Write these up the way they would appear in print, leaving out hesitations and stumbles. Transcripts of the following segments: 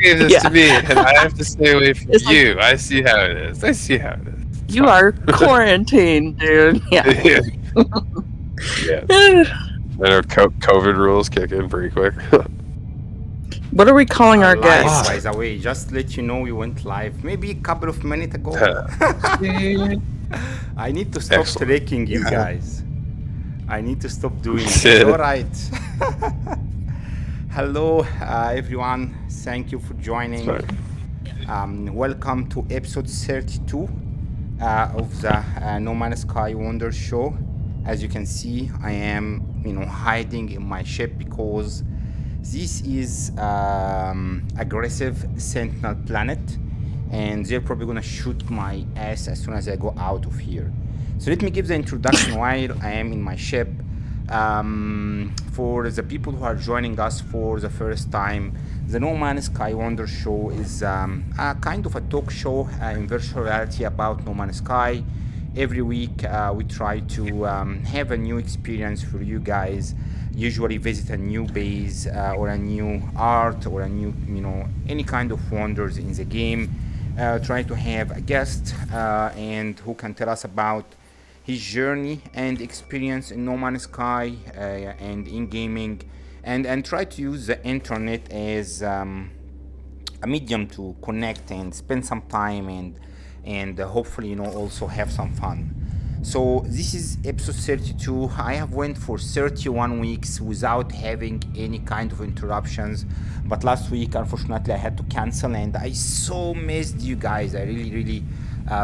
Gave this to me, and I have to stay away from you. I see how it is. I see how it is. It's you fine. are quarantined, dude. Yeah. Yeah. And our COVID rules kick in pretty quick. What are we calling our Live, guest? by the way, just let you know we went live maybe a couple of minutes ago. I need to stop Excellent. tricking you guys. I need to stop doing it. All right. Hello, everyone. Thank you for joining. Welcome to episode 32 of the No Man's Sky Wonders Show. As you can see, I am, hiding in my ship because this is aggressive Sentinel planet, and they're probably gonna shoot my ass as soon as I go out of here. So let me give the introduction while I am in my ship. For the people who are joining us for the first time, the No Man's Sky Wonders Show is a kind of a talk show in virtual reality about No Man's Sky. Every week we try to have a new experience for you guys. Usually visit a new base or a new art or a new, any kind of wonders in the game. Try to have a guest and who can tell us about his journey and experience in No Man's Sky and in gaming, and try to use the internet as a medium to connect and spend some time and hopefully also have some fun. So this is episode 32. I have went for 31 weeks without having any kind of interruptions, but last week unfortunately I had to cancel, and I so missed you guys. I really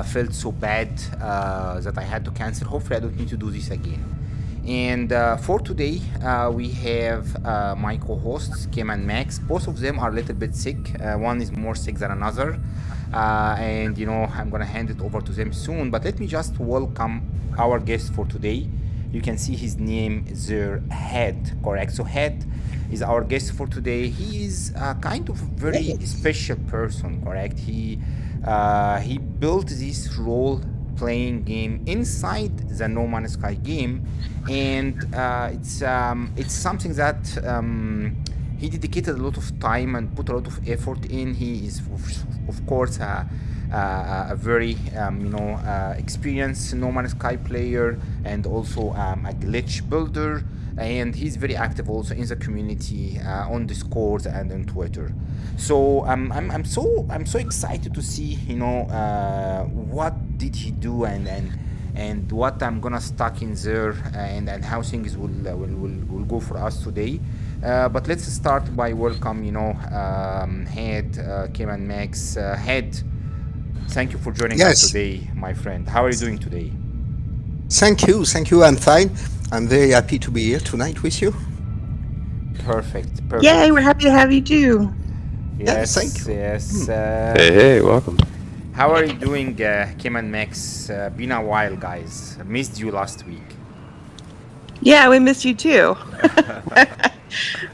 felt so bad that I had to cancel. Hopefully I don't need to do this again. And for today we have my co-hosts Kim and Max. Both of them are a little bit sick. One is more sick than another, and I'm gonna hand it over to them soon, but let me just welcome our guest for today. You can see his name there, Head, correct? So Head is our guest for today. He is kind of a very special person, correct? He built this role-playing game inside the No Man's Sky game, and it's something that he dedicated a lot of time and put a lot of effort in. He is, of course, a very experienced No Man's Sky player, and also a glitch builder. And he's very active also in the community on Discord and on Twitter. So I'm so excited to see what did he do and and what I'm gonna stuck in there, and how things will go for us today. But let's start by welcome, Head, Kim and Max. Head, thank you for joining us Yes, today, my friend. How are you doing today? thank you, thank you. I'm fine. I'm very happy to be here tonight with you. Perfect, Yay, perfect. we're happy to have you too. Yeah, thank Yes, you. yes. Hey, welcome. How are you doing, Kim and Max? Been a while, guys. Missed you last week. Yeah, we missed you too.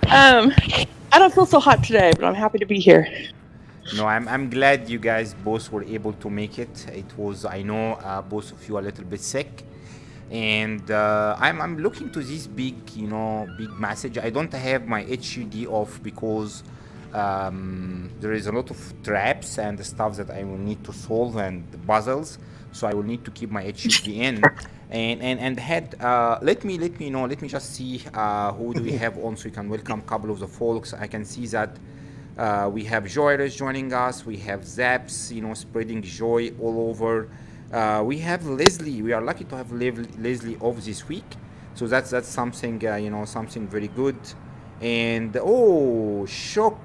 I don't feel so hot today, but I'm happy to be here. No, I'm glad you guys both were able to make it. It was, I know, both of you a little bit sick, and I'm looking to this big message. I don't have my HUD off because there is a lot of traps and stuff that I will need to solve and puzzles, so I will need to keep my HUD in. And Head, let me just see who do we have on, so we can welcome a couple of the folks. I can see that we have Joyrus joining us. We have Zaps, spreading joy all over. We have Leslie. We are lucky to have Leslie off this week, so that's something something very good. And Shock,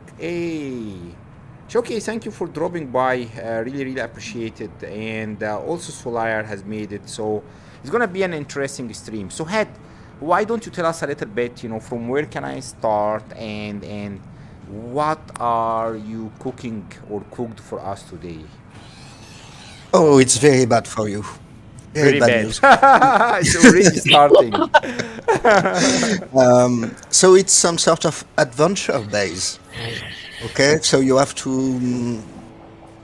thank you for dropping by. Really appreciate it. And also Solar has made it, so it's gonna be an interesting stream. So Head, why don't you tell us a little bit, from where can I start, and what are you cooking or cooked for us today? Oh, it's very bad for you. Very Very bad bad. news. It's already starting. So it's some sort of adventure base. Okay, so you have to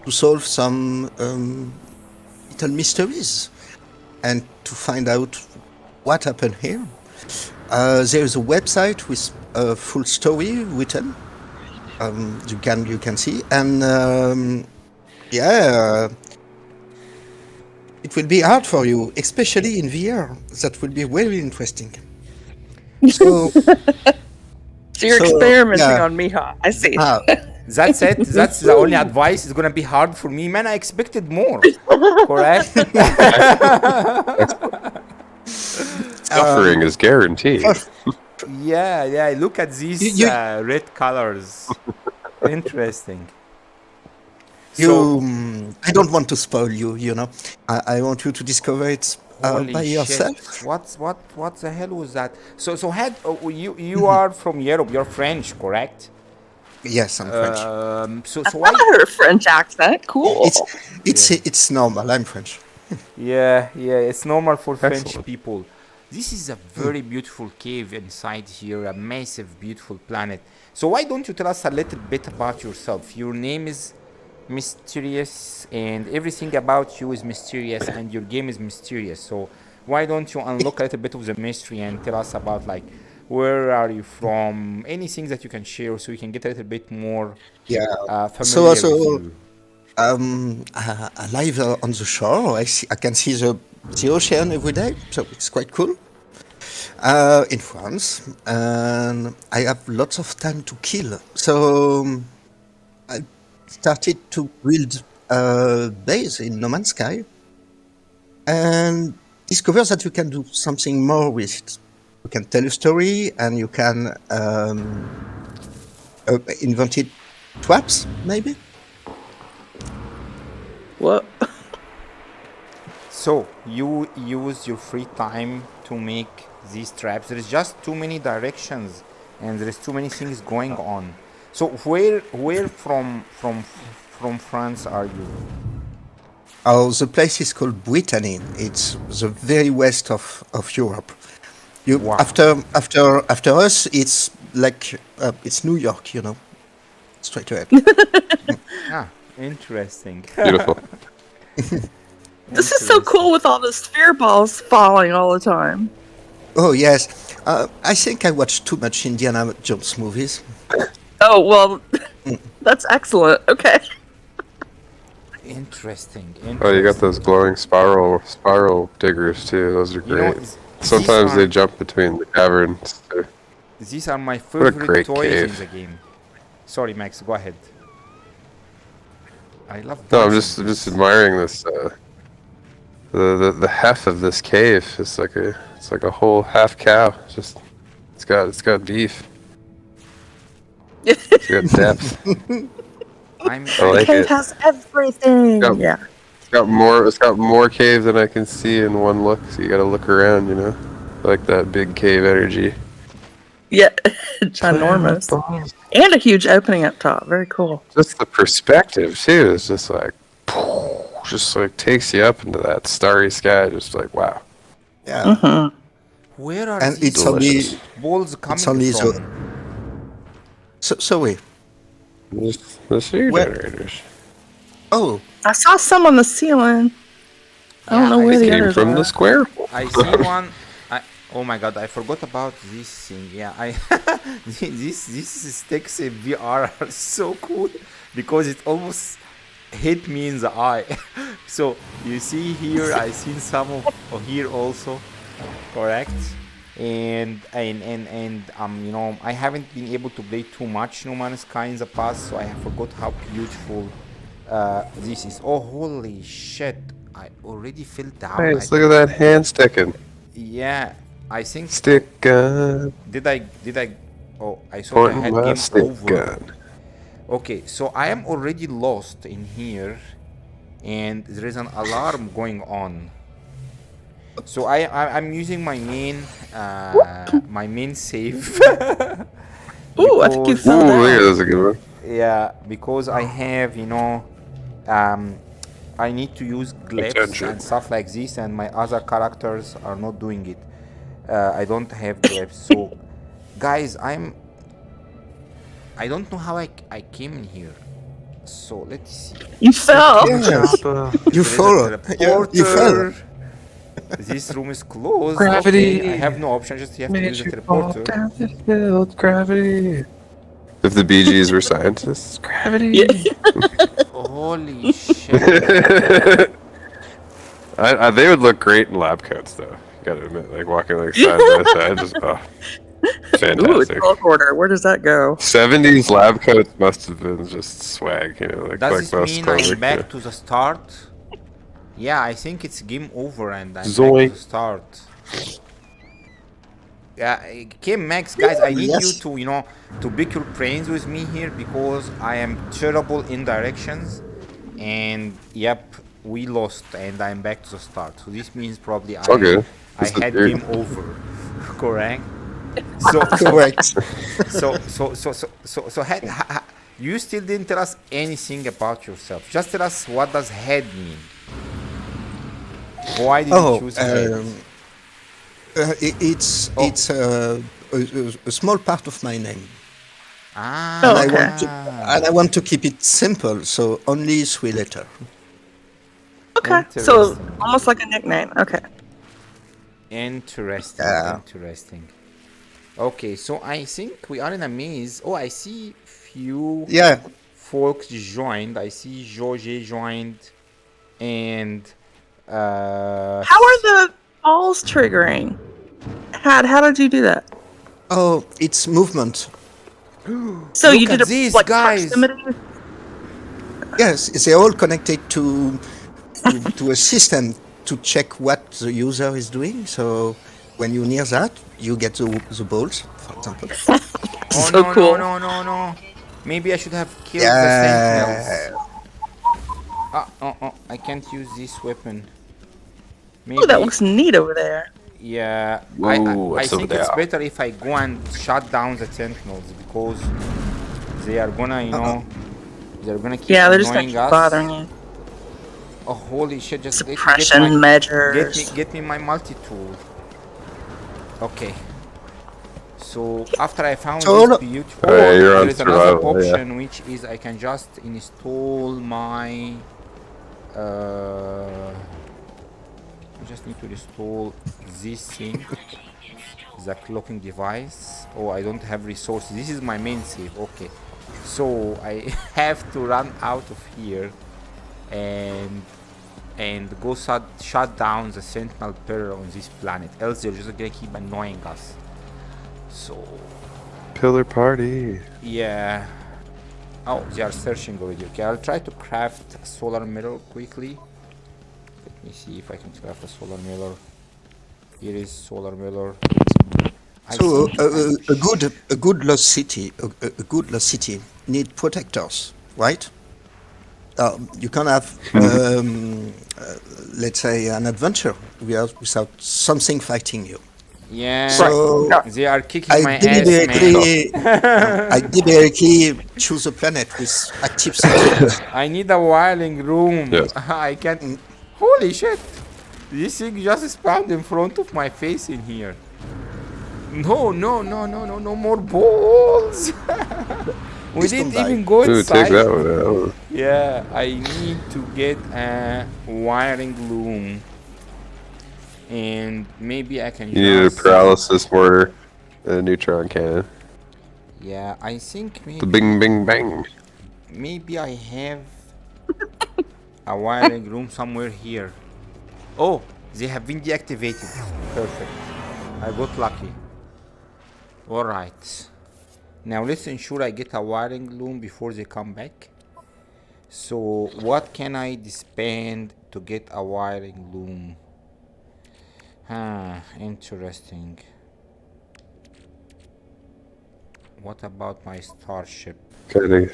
solve some little mysteries and to find out what happened here. There is a website with a full story written. You can see, and it will be hard for you, especially in VR. That will be very interesting. So, So you're so experimenting yeah. on me, huh? I see. That's it. That's the only advice. It's gonna be hard for me, man. I expected more. Correct. Suffering is guaranteed. Yeah. Look at these You- red colors. Interesting. You, I don't want to spoil you. I want you to discover it Holy by yourself. shit! What the hell was that? So Head, you are from Europe. You're French, correct? Yes, I'm French. So I why? heard a French accent. Cool. It's normal. I'm French. Yeah, it's normal for French Excellent. people. This is a very beautiful cave inside here, a massive, beautiful planet. So why don't you tell us a little bit about yourself? Your name is mysterious, and everything about you is mysterious, and your game is mysterious. So why don't you unlock a little bit of the mystery and tell us about, like, where are you from? Anything that you can share, so we can get a little bit more Yeah. familiar So with you. I live on the shore. I can see the ocean every day, so it's quite cool. In France, and I have lots of time to kill. So I started to build a base in No Man's Sky, and discover that you can do something more with it. You can tell a story, and you can invent traps, maybe. What? So you use your free time to make these traps. There is just too many directions, and there is too many things going on. So where from France are you? Oh, the place is called Brittany. It's the very west of Europe. Wow. After us, it's like it's New York, straight ahead. Interesting. Beautiful. This is so cool with all the sphere balls falling all the time. Oh yes, I think I watched too much Indiana Jones movies. Oh, well, that's excellent. Okay. Interesting. Oh, you got those glowing spiral diggers too. Those are great. Sometimes they jump between the caverns too. These are my a favorite great toys cave. in the game. Sorry, Max, go ahead. I love No, I'm dancing. just admiring this The half of this cave is like a whole half cow. It's got beef. It's got depth. I'm I like Cave it. has everything. Yep. Yeah. It's got more cave than I can see in one look. So you got to look around, you know, like that big cave energy. Yeah. Ginormous. And a huge opening up top. Very cool. Just the perspective too is just like, just like takes you up into that starry sky. Just like wow. Yeah. Mm-hmm. Where are And these it's only balls coming it's only from? so wait. The seed Where- generators. Oh, I saw some on the ceiling. I don't know where It the came others from are. the square. I see one. Oh my god! I forgot about this thing. Yeah, these sticks in VR are so cool because it almost hit me in the eye. So you see here, I seen some of here also, correct? And you know, I haven't been able to play too much No Man's Sky in the past, so I forgot how beautiful this is. Oh holy shit! I already fell down. Nice. Look at that hand sticking. Yeah, I think. Stick gun. Did I? Oh, I thought I Pointing had my game stick over. gun. Okay, so I am already lost in here, and there is an alarm going on. So I'm using my main save. Ooh, I think you because- fell Ooh, down. look at that's a good one. Yeah, because I have, you know, I need to use glyphs Attention. and stuff like this, and my other characters are not doing it. I don't have glyphs. So, guys, I don't know how I came in here. So let's see. You fell. yes. You fall. Yeah, you fell. Teleporter. This room is closed. Gravity. Okay, I have no option. Just have to use the Made you fall teleporter. down the hill, gravity. If the Bee Gees were scientists, gravity. Yeah. Holy shit! They would look great in lab coats, though. Gotta admit, like walking like side by side, just Ooh, fantastic. teleporter. Where does that go? 70s lab coats must have been just swag, you know, like Does most this mean clothing, I'm back yeah. to the start? Yeah, I think it's game over and I'm back Zoink. to the start. Yeah, Kim, Max, guys, I need you Yes. to, you know, to pick your brains with me here because I am terrible in directions. And yep, we lost and I'm back to the start. So this means probably all good. I This is had weird. game over. Correct? So Correct. you still didn't tell us anything about yourself. Just tell us, what does head mean? Why did you choose head? It's Oh. it's a small part of my name, Ah, Oh, and okay. I want to keep it simple, so only 3 letters. Okay. So Interesting. almost like a nickname. Okay. Interesting. Yeah. Interesting. Okay, so I think we are in a maze. Oh, I see few Yeah, folks joined. I see George joined, and How are the balls triggering? How did you do that? oh, it's movement. So Look you did at a these like guys. proximity? Yes, they're all connected to a system to check what the user is doing. So when you're near that, you get the balls, for example. oh So no, cool. no. Maybe I should have killed Yeah. the sentinels. Oh, I can't use this weapon. Maybe. Oh, that looks neat over there. Yeah, Whoa, I what's over think it's there? better if I go and shut down the sentinels because they are gonna, you know, they're gonna keep Yeah, they're just gonna annoying keep us. bothering you. Oh, holy shit! Just let me Suppression measures. get me my multi-tool. Okay. So after I found So this beautiful, Oh, yeah, you're on there is another survival, yeah. option which is I can just install my. I just need to install this thing, the clocking device. Oh, I don't have resources. This is my main save. Okay, so I have to run out of here and go shut down the sentinel pillar on this planet. Else they're just gonna keep annoying us. So Pillar party. yeah. Oh, they are searching already. Okay, I'll try to craft a solar mirror quickly. Let me see if I can craft a solar miller. Here is solar miller. So a good lost city, a good lost city need protectors, right? You can't have, let's say, an adventure without something fighting you. Yeah, So they are kicking I my ass, man. I deliberately choose a planet with active cities. I need a wiring room. Yes. I can't. Holy shit! This thing just spawned in front of my face in here. No, no, no, no, no, no more balls. We Please didn't don't die. even go Ooh, take inside. that one out. Yeah, I need to get a wiring loom. And maybe I can You need a just... paralysis mortar and a neutron cannon. Yeah, I think The maybe... bing, bing, bang. Maybe I have a wiring room somewhere here. Oh, they have been deactivated. Perfect. I got lucky. Alright. Now let's ensure I get a wiring loom before they come back. So what can I disband to get a wiring loom? Interesting. What about my starship? Okay.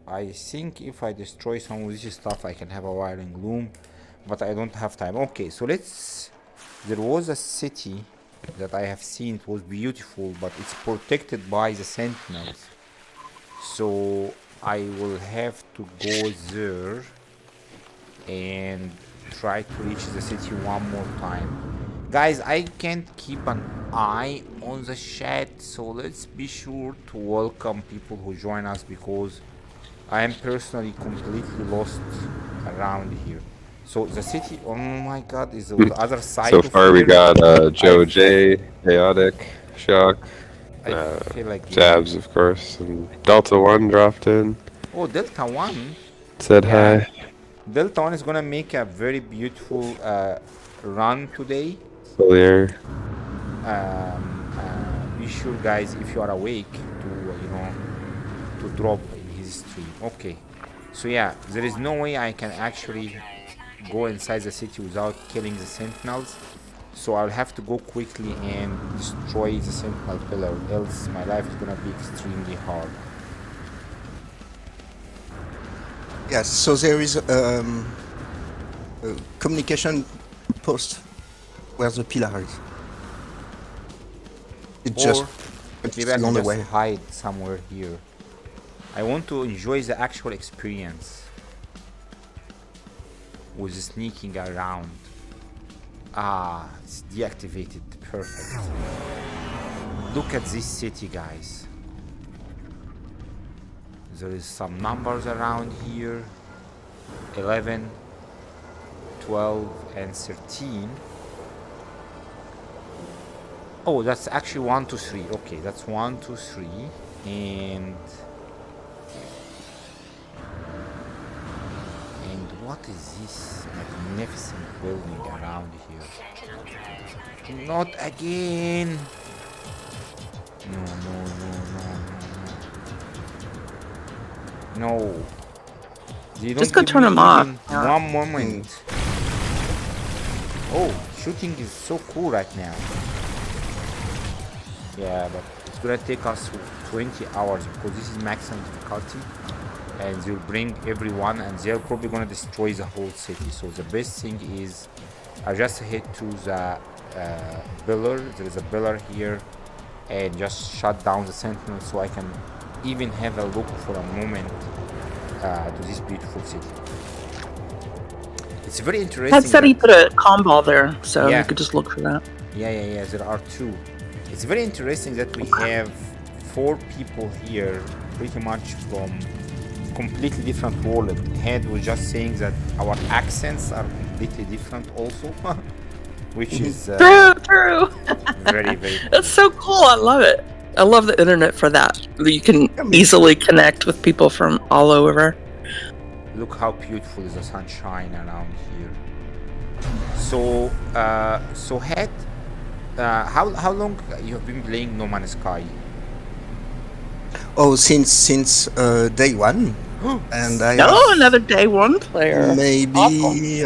I think if I destroy some of this stuff I can have a wiring loom, but I don't have time. Okay, so let's... There was a city that I have seen. It was beautiful, but it's protected by the sentinels. So I will have to go there and try to reach the city one more time. Guys, I can't keep an eye on the chat, so let's be sure to welcome people who join us, because I am personally completely lost around here. So the city, oh my god, is on the other side. So of far we here. got Joe J, Chaotic, Shock, I feel like Jabs, of course, and Delta 1 dropped in. Oh, Delta 1. Said Yeah. hi. Delta 1 is gonna make a very beautiful run today. Solier. Be sure, guys, if you are awake, to to drop in his stream. Okay, so yeah, there is no way I can actually go inside the city without killing the sentinels. So I'll have to go quickly and destroy the sentinel pillar, else my life is gonna be extremely hard. Yes, so there is a communication post where the pillar is. It Or just maybe I it's can on the just way. hide somewhere here. I want to enjoy the actual experience with sneaking around. Ah, it's deactivated. Perfect. Look at this city, guys. There is some numbers around here. 11, 12, and 13. Oh, that's actually 1, 2, 3. Okay, that's 1, 2, 3. And what is this magnificent building around here? Not again! No, no, no, no, no, no. No. They don't Just go give turn me 'em off. even Yeah. one moment. Oh, shooting is so cool right now. Yeah, but it's gonna take us 20 hours because this is maximum difficulty, and they'll bring everyone and they're probably gonna destroy the whole city. So the best thing is I just head to the pillar. There is a pillar here, and just shut down the sentinel so I can even have a look for a moment to this beautiful city. It's very interesting. Ted said he that- put a comm ball there, so Yeah. you could just look for that. Yeah, there are two. It's very interesting that we have 4 people here, pretty much from completely different world. Head was just saying that our accents are completely different also, which is True. very, very cool. That's so cool. I love it. I love the internet for that. You can easily connect with people from all over. Look how beautiful is the sunshine around here. So, so Head, how long you have been playing No Man's Sky? Oh, since day one. And I Oh, have another day one player. maybe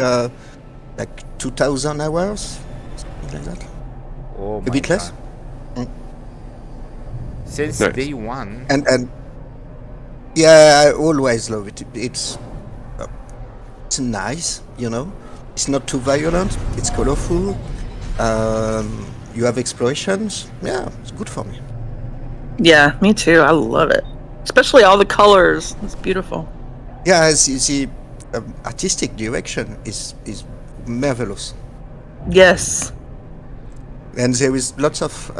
like 2,000 hours, something like that. Oh A my bit less. God. Since Nice. day one. And yeah, I always love it. It's nice, you know. It's not too violent. It's colorful. You have explorations. Yeah, it's good for me. Yeah, me too. I love it. Especially all the colors. It's beautiful. Yeah, the artistic direction is marvelous, Yes. and there is lots of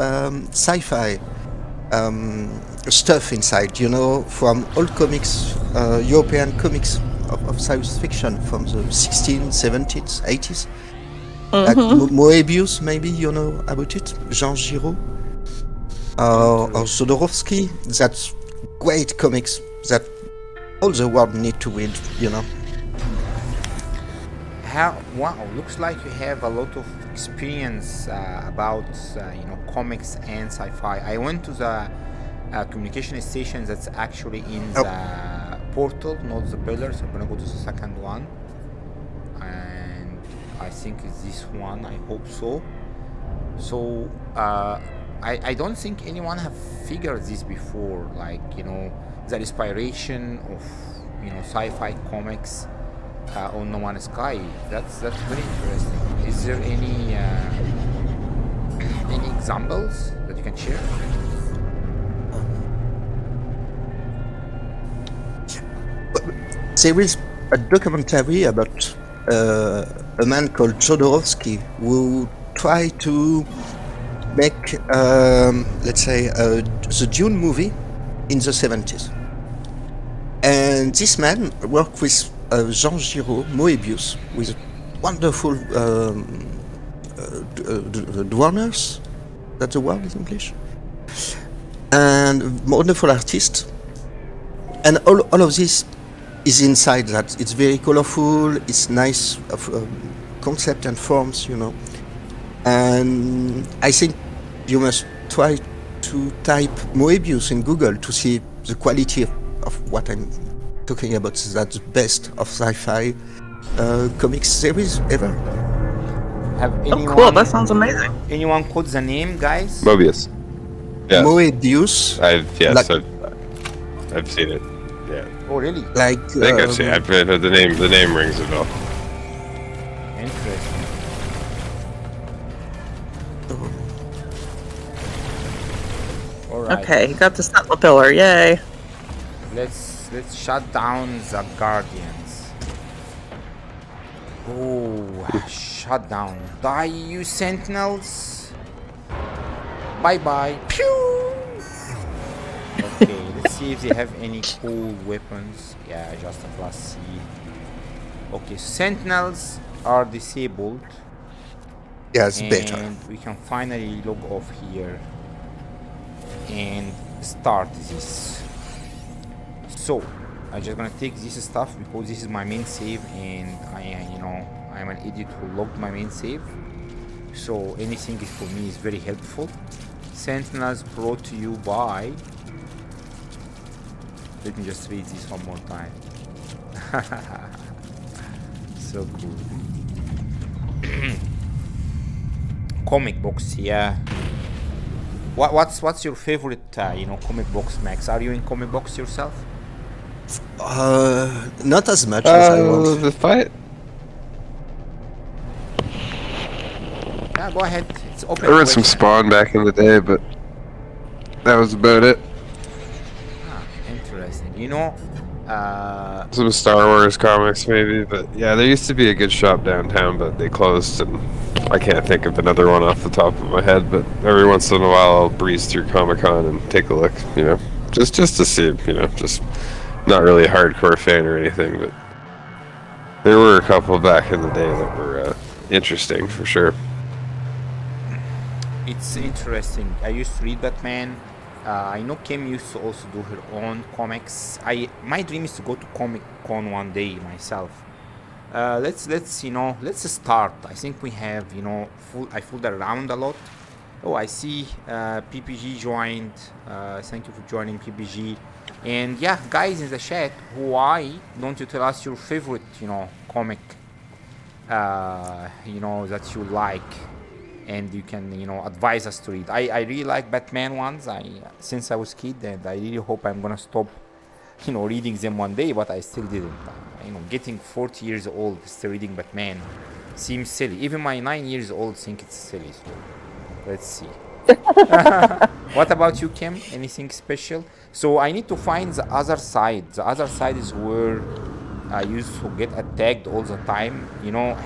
sci-fi stuff inside. You know, from old comics, European comics of science fiction from the 16th, 17th, 80s. Like Moebius, maybe you know about it. Jean Giraud or Jodorowsky. That's great comics that all the world need to read. You know. Wow, looks like you have a lot of experience about comics and sci-fi. I went to the communication station that's actually in the portal, not the pillar. So I'm gonna go to the second one, and I think it's this one. I hope so. So I don't think anyone have figured this before. Like the inspiration of sci-fi comics. On No Man's Sky. That's very interesting. Is there any examples that you can share? There is a documentary about a man called Jodorowsky who tried to make, let's say, the Dune movie in the 70s. And this man worked with Jean Giraud, Moebius, with wonderful dwarners, that's the word in English, and wonderful artist. And all of this is inside that. It's very colorful, it's nice concept and forms, And I think you must try to type Moebius in Google to see the quality of what I'm talking about. That's the best of sci-fi comics series ever. Have anyone, Oh, cool. That sounds amazing. Anyone caught the name, guys? Mobius. Yeah. Moebius. I've seen it. Yeah. Oh, really? Like I think I've seen it. I've heard the name. The name rings a bell. Interesting. All right. Okay, got the Sentinel Pillar. Yay. Let's shut down the Guardians. Oh, shut down. Die, you Sentinels. Bye bye. Pew. Okay, let's see if they have any cool weapons. Yeah, just a class C. Okay, Sentinels are disabled. yes, And better. we can finally log off here and start this. So I'm just gonna take this stuff because this is my main save, and I'm an idiot who logged my main save. So anything is for me is very helpful. Sentinels brought to you by. Let me just read this one more time. So cool. Comic books, yeah. What's your favorite comic box, Max? Are you in comic box yourself? Not as much as I want. The fight. Yeah, go ahead. It's open. I read some question. Spawn back in the day, but that was about it. Interesting. Some Star Wars comics, maybe, but yeah, there used to be a good shop downtown, but they closed, and I can't think of another one off the top of my head. But every once in a while, I'll breeze through Comic-Con and take a look, just to see, just not really a hardcore fan or anything, but there were a couple back in the day that were interesting for sure. It's interesting. I used to read Batman. I know Kim used to also do her own comics. My dream is to go to Comic Con one day myself. Let's start. I think we have I fooled around a lot. Oh, I see PPG joined. Thank you for joining, PPG. And yeah, guys in the chat, why don't you tell us your favorite, comic, that you like, and you can, advise us to read. I really like Batman ones. Since I was kid, and I really hope I'm gonna stop, reading them one day, but I still didn't. Getting 40 years old still reading Batman seems silly. Even my 9 years old think it's silly. So let's see. What about you, Kim? Anything special? So I need to find the other side. The other side is where I used to get attacked all the time.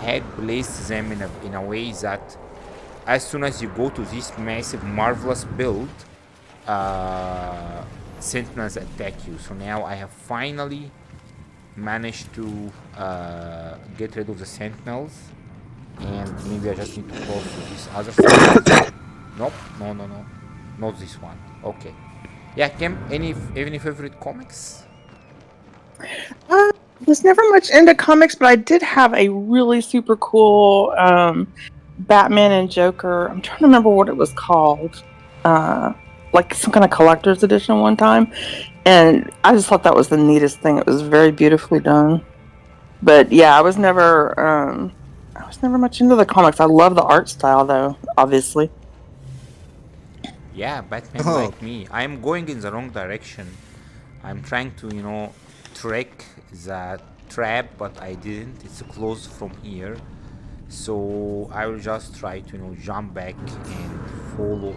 Had placed them in a way that as soon as you go to this massive, marvelous build, sentinels attack you. So now I have finally managed to get rid of the sentinels, and maybe I just need to cross to this other side. Nope, no, not this one. Okay. Yeah, Kim, any favorite comics? I was never much into comics, but I did have a really super cool Batman and Joker. I'm trying to remember what it was called. Like some kind of collector's edition one time. And I just thought that was the neatest thing. It was very beautifully done. But yeah, I was never much into the comics. I love the art style though, obviously. Yeah, Batman like me. I'm going in the wrong direction. I'm trying to, track the trap, but I didn't. It's closed from here. So I will just try to, jump back and follow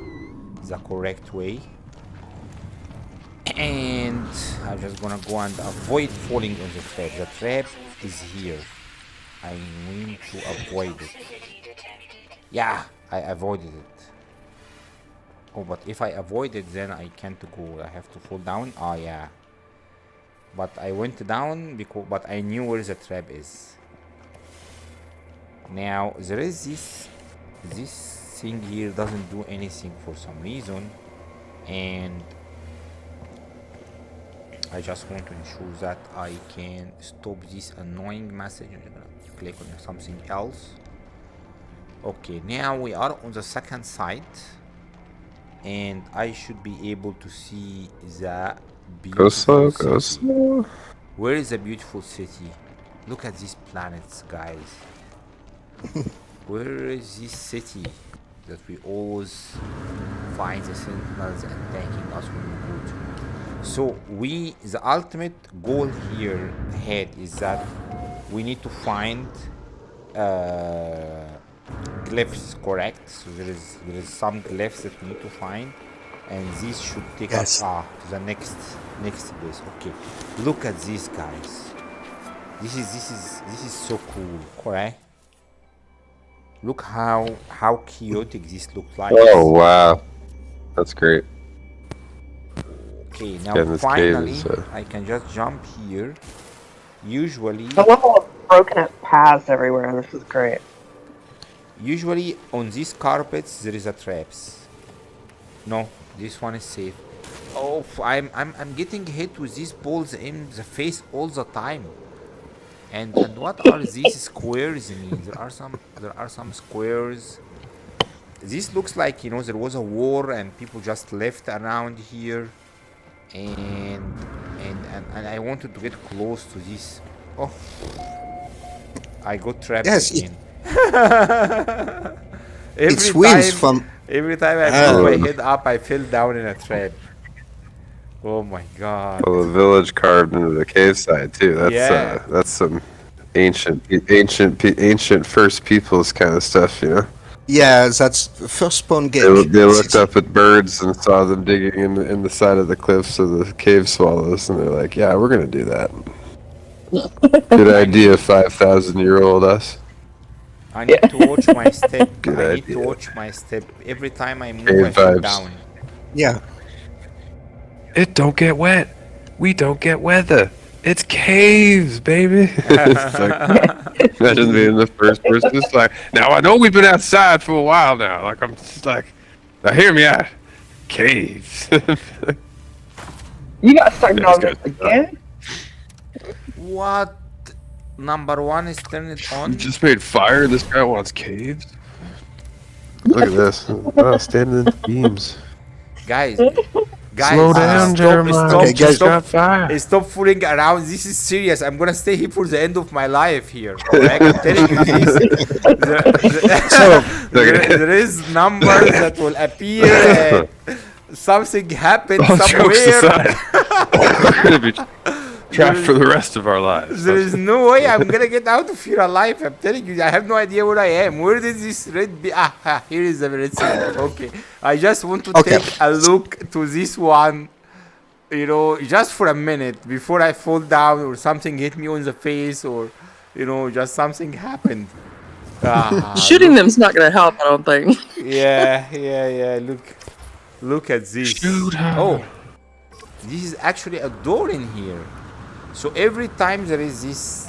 the correct way. And I'm just gonna go and avoid falling on the trap. The trap is here. I need to avoid it. Yeah, I avoided it. Oh, but if I avoid it, then I can't go. I have to fall down. Oh, yeah. But I went down but I knew where the trap is. Now there is this thing here doesn't do anything for some reason, and I just want to ensure that I can stop this annoying message. I'm gonna click on something else. Okay, now we are on the second side, and I should be able to see the beautiful city. Go slow. Where is the beautiful city? Look at these planets, guys. Where is this city that we always find the sentinels attacking us when we go to? So the ultimate goal here ahead is that we need to find glyphs, correct? So there is some glyphs that we need to find, and these should take us to the next place. Okay, look at these guys. This is so cool, correct? Look how chaotic this looks like. Oh wow, that's great. Okay, now finally I can just jump here. Usually I love all the broken paths everywhere. This is great. Usually on these carpets there is a traps. No, this one is safe. Oh, I'm getting hit with these balls in the face all the time. And what are these squares mean? There are some squares. This looks like there was a war and people just left around here. And I wanted to get close to this. Oh, I got trapped again. Every time I put my head up, I fell down in a trap. Oh my god! Well, the village carved into the cave side too. That's some ancient First Peoples kind of stuff, Yeah, that's first spawn game. They looked up at birds and saw them digging in the side of the cliffs of the cave swallows, and they're like, "Yeah, we're gonna do that." Good idea, 5,000-year-old us. I need to watch my step. Need to watch my step. Every time I move, I fall down. Yeah. It don't get wet. We don't get weather. It's caves, baby. It's like, imagine being the first person. It's like, now I know we've been outside for a while now. Like I'm just like, now hear me out. Caves. You got started on this again? What? Number one is turn it on. You just made fire. This guy wants caves. Look at this. Oh, standing in the beams. Guys, Guys, Slow down, Jeremiah. Okay, guys. Got fire. Stop fooling around. This is serious. I'm gonna stay here for the end of my life here. Correct? I'm telling you this. So, There is numbers that will appear. Something happened All jokes somewhere. aside, we're gonna be trapped for the rest of our lives. There is no way I'm gonna get out of here alive. I'm telling you, I have no idea where I am. Where did this red be? Here is the red symbol. Okay, I just want to Okay. take a look to this one. You know, just for a minute before I fall down or something hit me on the face or, you know, just something happened. Shooting them's not going to help, I don't think. Yeah. Look at this. Shoot her. Oh, this is actually a door in here. So every time there is this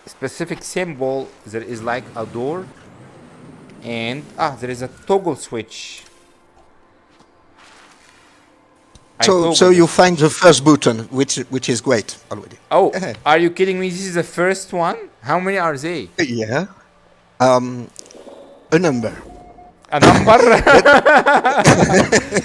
specific symbol, there is like a door, and there is a toggle switch. so you find the first button, which is great already. Oh, are you kidding me? This is the first one? How many are they? Yeah. A number. A number?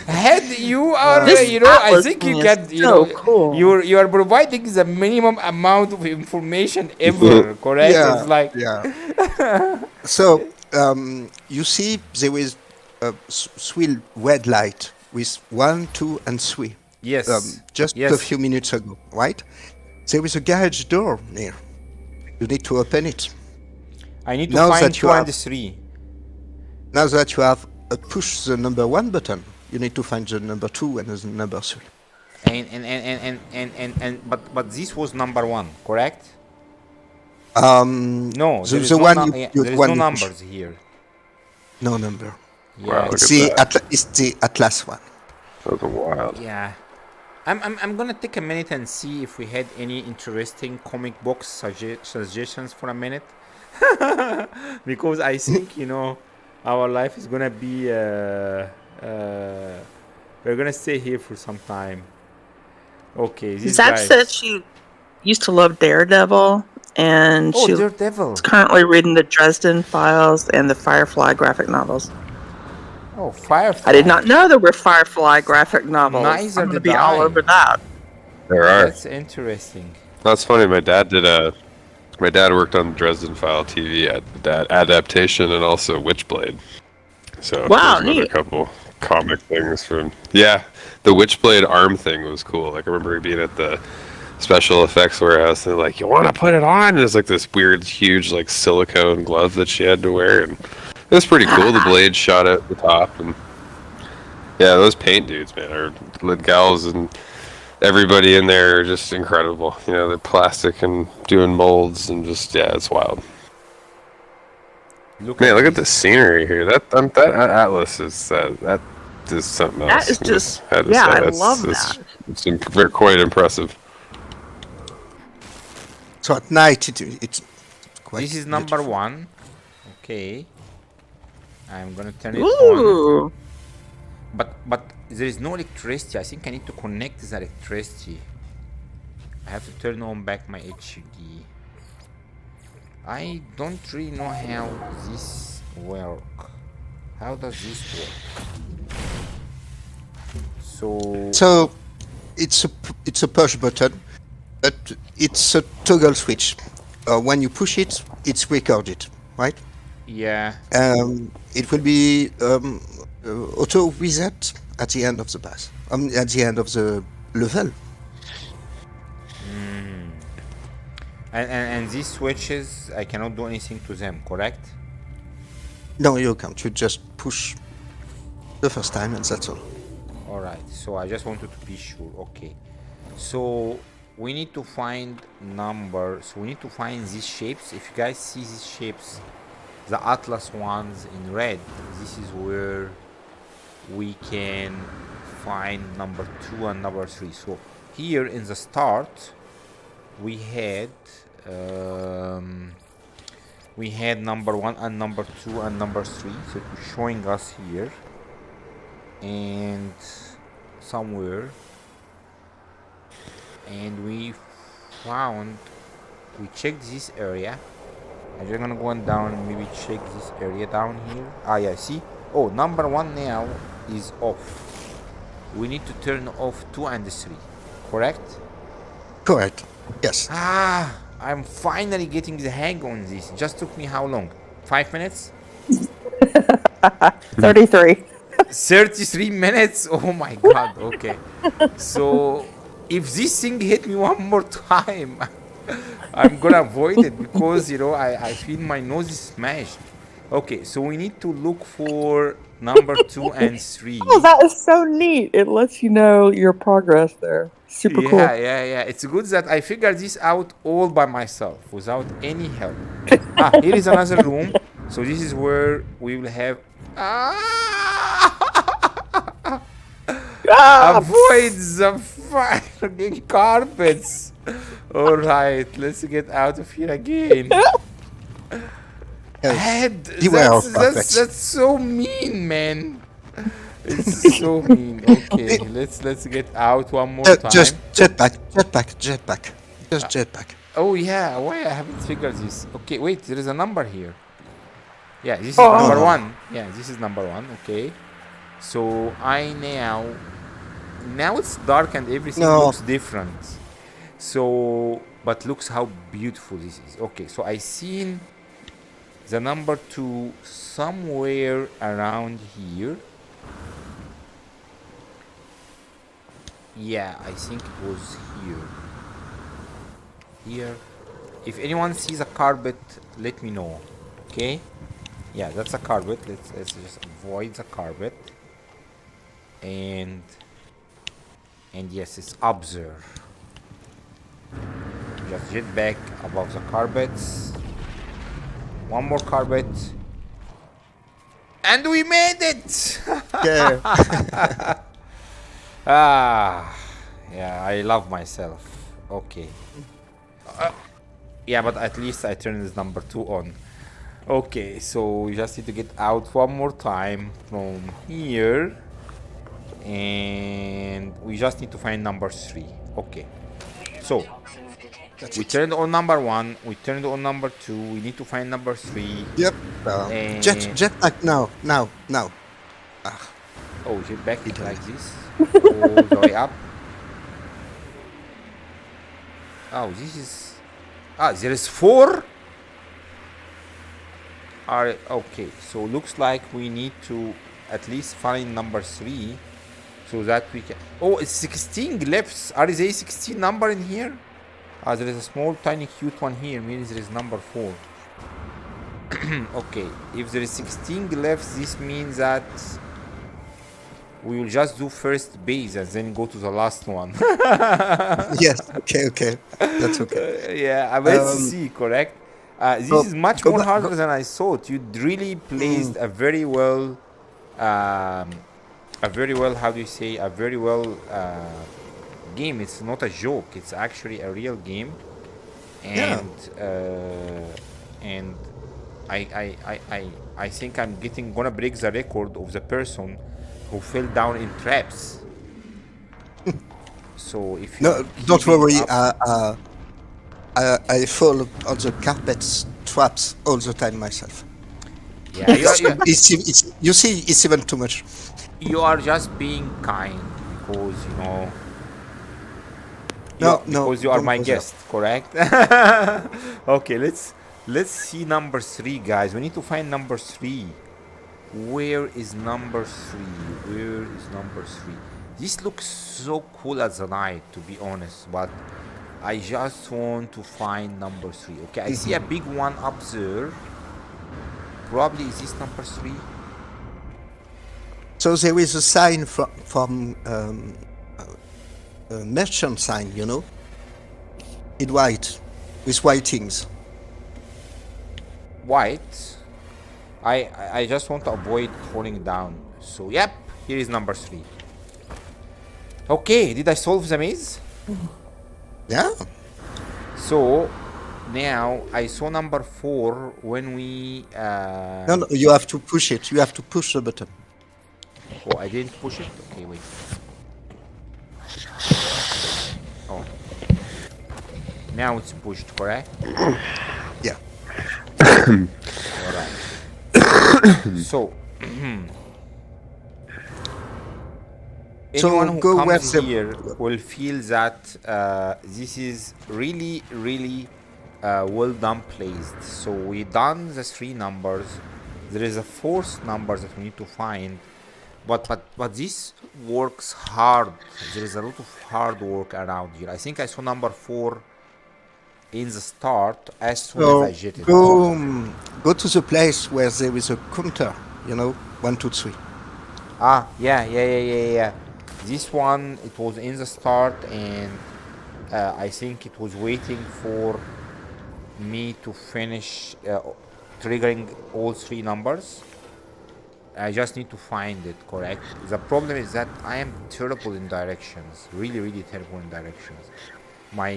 Head, you are, This you know, I atlas think you thing can, is you so know, cool. you are providing the minimum amount of information ever, correct? Yeah. It's like, Yeah. So you see there is a swirl red light with 1, 2, and 3. yes, Just yes. a few minutes ago, right? There is a garage door near. You need to open it. I need to Now find that you 2 have- and 3. Now that you have pushed the number 1 button, you need to find the number 2 and the number 3. But this was number 1, correct? the No, there is no, one there you is one no you push. numbers here. No number. Yeah, Wow. It's Look at it's the Atlas one. Those are wild. yeah. I'm gonna take a minute and see if we had any interesting comic books suggestions for a minute, because I think, you know, our life is gonna be we're gonna stay here for some time. Okay, these Zach guys. said she used to love Daredevil, and Oh, she's Daredevil. currently reading the Dresden Files and the Firefly graphic novels. Oh, Firefly. I did not know there were Firefly graphic novels. Neither I'm going to did be all I. over that. There are. That's interesting. That's funny. My dad worked on Dresden File TV adaptation and also Witchblade. So Wow, there's another neat. couple comic things from the Witchblade arm thing was cool. Like I remember being at the special effects warehouse and they're like, "You want to put it on?" And there's like this weird, huge like silicone glove that she had to wear, and it was pretty cool. The blade shot at the top, and yeah, those paint dudes, man, or lid gals and everybody in there are just incredible. You know, they're plastic and doing molds and just it's wild. Look Man, at look at the scenery here. That Atlas is that is something else. That is just, had to yeah, say, I that's- love that's- that. It's quite impressive. So at night it's quite. This is number beautiful. 1. Okay. I'm gonna turn it on. Ooh. But there is no electricity. I think I need to connect the electricity. I have to turn on back my HUD. I don't really know how this work. How does this work? So it's a push button, but it's a toggle switch. When you push it, it's recorded, right? Yeah. It will be auto reset at the end of the pass. At the end of the level. And these switches, I cannot do anything to them, correct? No, you can't. You just push the first time, and that's all. Alright, so I just wanted to be sure. Okay. So we need to find numbers. We need to find these shapes. If you guys see these shapes, the Atlas ones in red, this is where we can find number 2 and number 3. So here in the start, we had number 1 and number 2 and number 3. So it's showing us here. And somewhere, and we checked this area. I'm just gonna go on down and maybe check this area down here. Yeah, see? Oh, number 1 now is off. we need to turn off 2 and 3, correct? Correct. Yes. I'm finally getting the hang on this. It just took me how long? 5 minutes? 33. 33 minutes? Oh my god, okay. So, if this thing hit me one more time, I'm gonna avoid it because, I feel my nose is smashed. Okay, so we need to look for number 2 and 3. Oh, that is so neat. It lets you know your progress there. Super cool. Yeah. It's good that I figured this out all by myself without any help. Here is another room. So this is where we will have. Avoid the fucking carpets. All right, let's get out of here again. That's so mean, man. It's so mean. Okay, let's get out one more time. Just jetpack. Just jetpack. Oh yeah, why I haven't figured this? Okay, wait, there is a number here. Yeah, this is number 1. Yeah, this is number 1. Okay, so now it's dark and everything looks different. So, but looks how beautiful this is. Okay, so I seen the number 2 somewhere around here. Yeah, I think it was here. If anyone sees a carpet, let me know. Okay? Yeah, that's a carpet. Let's just avoid the carpet. And yes, it's observe. Just jet back above the carpets. One more carpet. And we made it! Yeah. Yeah, I love myself. Okay. Yeah, but at least I turned this number 2 on. Okay, so we just need to get out one more time from here. And we just need to find number 3. Okay. So, we turned on number 1, we turned on number 2, we need to find number 3. Yep. Jetpack now. Oh, jetpack it like this. All the way up. Oh, this is... there is 4? Alright, okay. So, looks like we need to at least find number 3. So that we can... Oh, it's 16 glyphs. Are there 16 number in here? There is a small, tiny, cute one here. Means there is number 4. Okay. If there is 16 glyphs, this means that we will just do first base and then go to the last one. Yes. Okay. That's okay. Yeah, let's see, correct? This is much more harder than I thought. You really placed a very well... how do you say, a very well game. It's not a joke, it's actually a real game. And and I think I'm gonna break the record of the person who fell down in traps. So if you don't worry, I fall on the carpets traps all the time myself. Yeah, you see, it's even too much. You are just being kind because because you are my guest, correct? Okay, let's see number 3, guys. We need to find number 3. Where is number 3? This looks so cool at the night, to be honest, but I just want to find number 3. Okay, I see a big one up there. Probably is this number 3? So there is a sign from a merchant sign, in white, with white things. White? I just want to avoid falling down. So, yep, here is number 3. Okay, did I solve the maze? Yeah. So, now I saw number 4 when we... No, you have to push it. You have to push the button. Oh, I didn't push it? Okay, wait. Oh. Now it's pushed, correct? Yeah. Alright. So, anyone who go where comes the here will feel that this is really well done placed. So we done the 3 numbers. There is a 4th number that we need to find, but this works hard. There is a lot of hard work around here. I think I saw number 4 in the start as soon as I so jetted. go to the place where there is a counter. 1, 2, 3. Ah, yeah. This one, it was in the start, and I think it was waiting for me to finish triggering all 3 numbers. I just need to find it, correct? The problem is that I am terrible in directions, really terrible in directions. My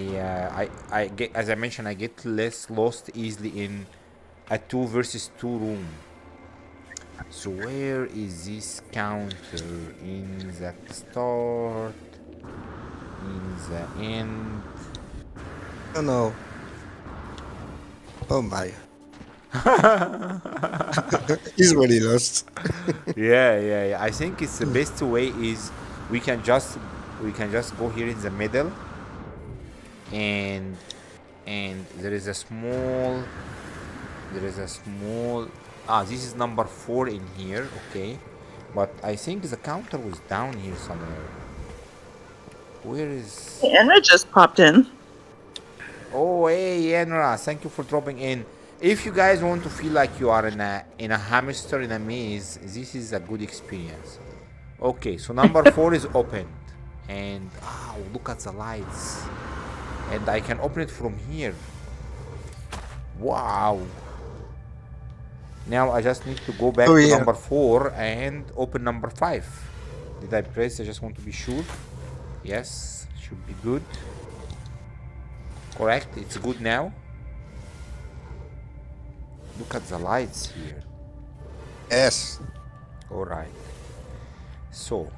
I get, as I mentioned, I get less lost easily in a 2 versus 2 room. So where is this counter? In the start, in the end. Oh no. Oh my. He's really lost. Yeah. I think it's the best way is we can just go here in the middle, and there is a small this is number 4 in here, okay, but I think the counter was down here somewhere. Where is... Anna just popped in. Oh, hey Yenra, thank you for dropping in. If you guys want to feel like you are in a hamster in a maze, this is a good experience. Okay, so number 4 is opened, and look at the lights, and I can open it from here. Wow. Now I just need to go back to number 4 and open number 5. Did I press? I just want to be sure. Yes, should be good. Correct, it's good now. Look at the lights here. Yes. Alright. So,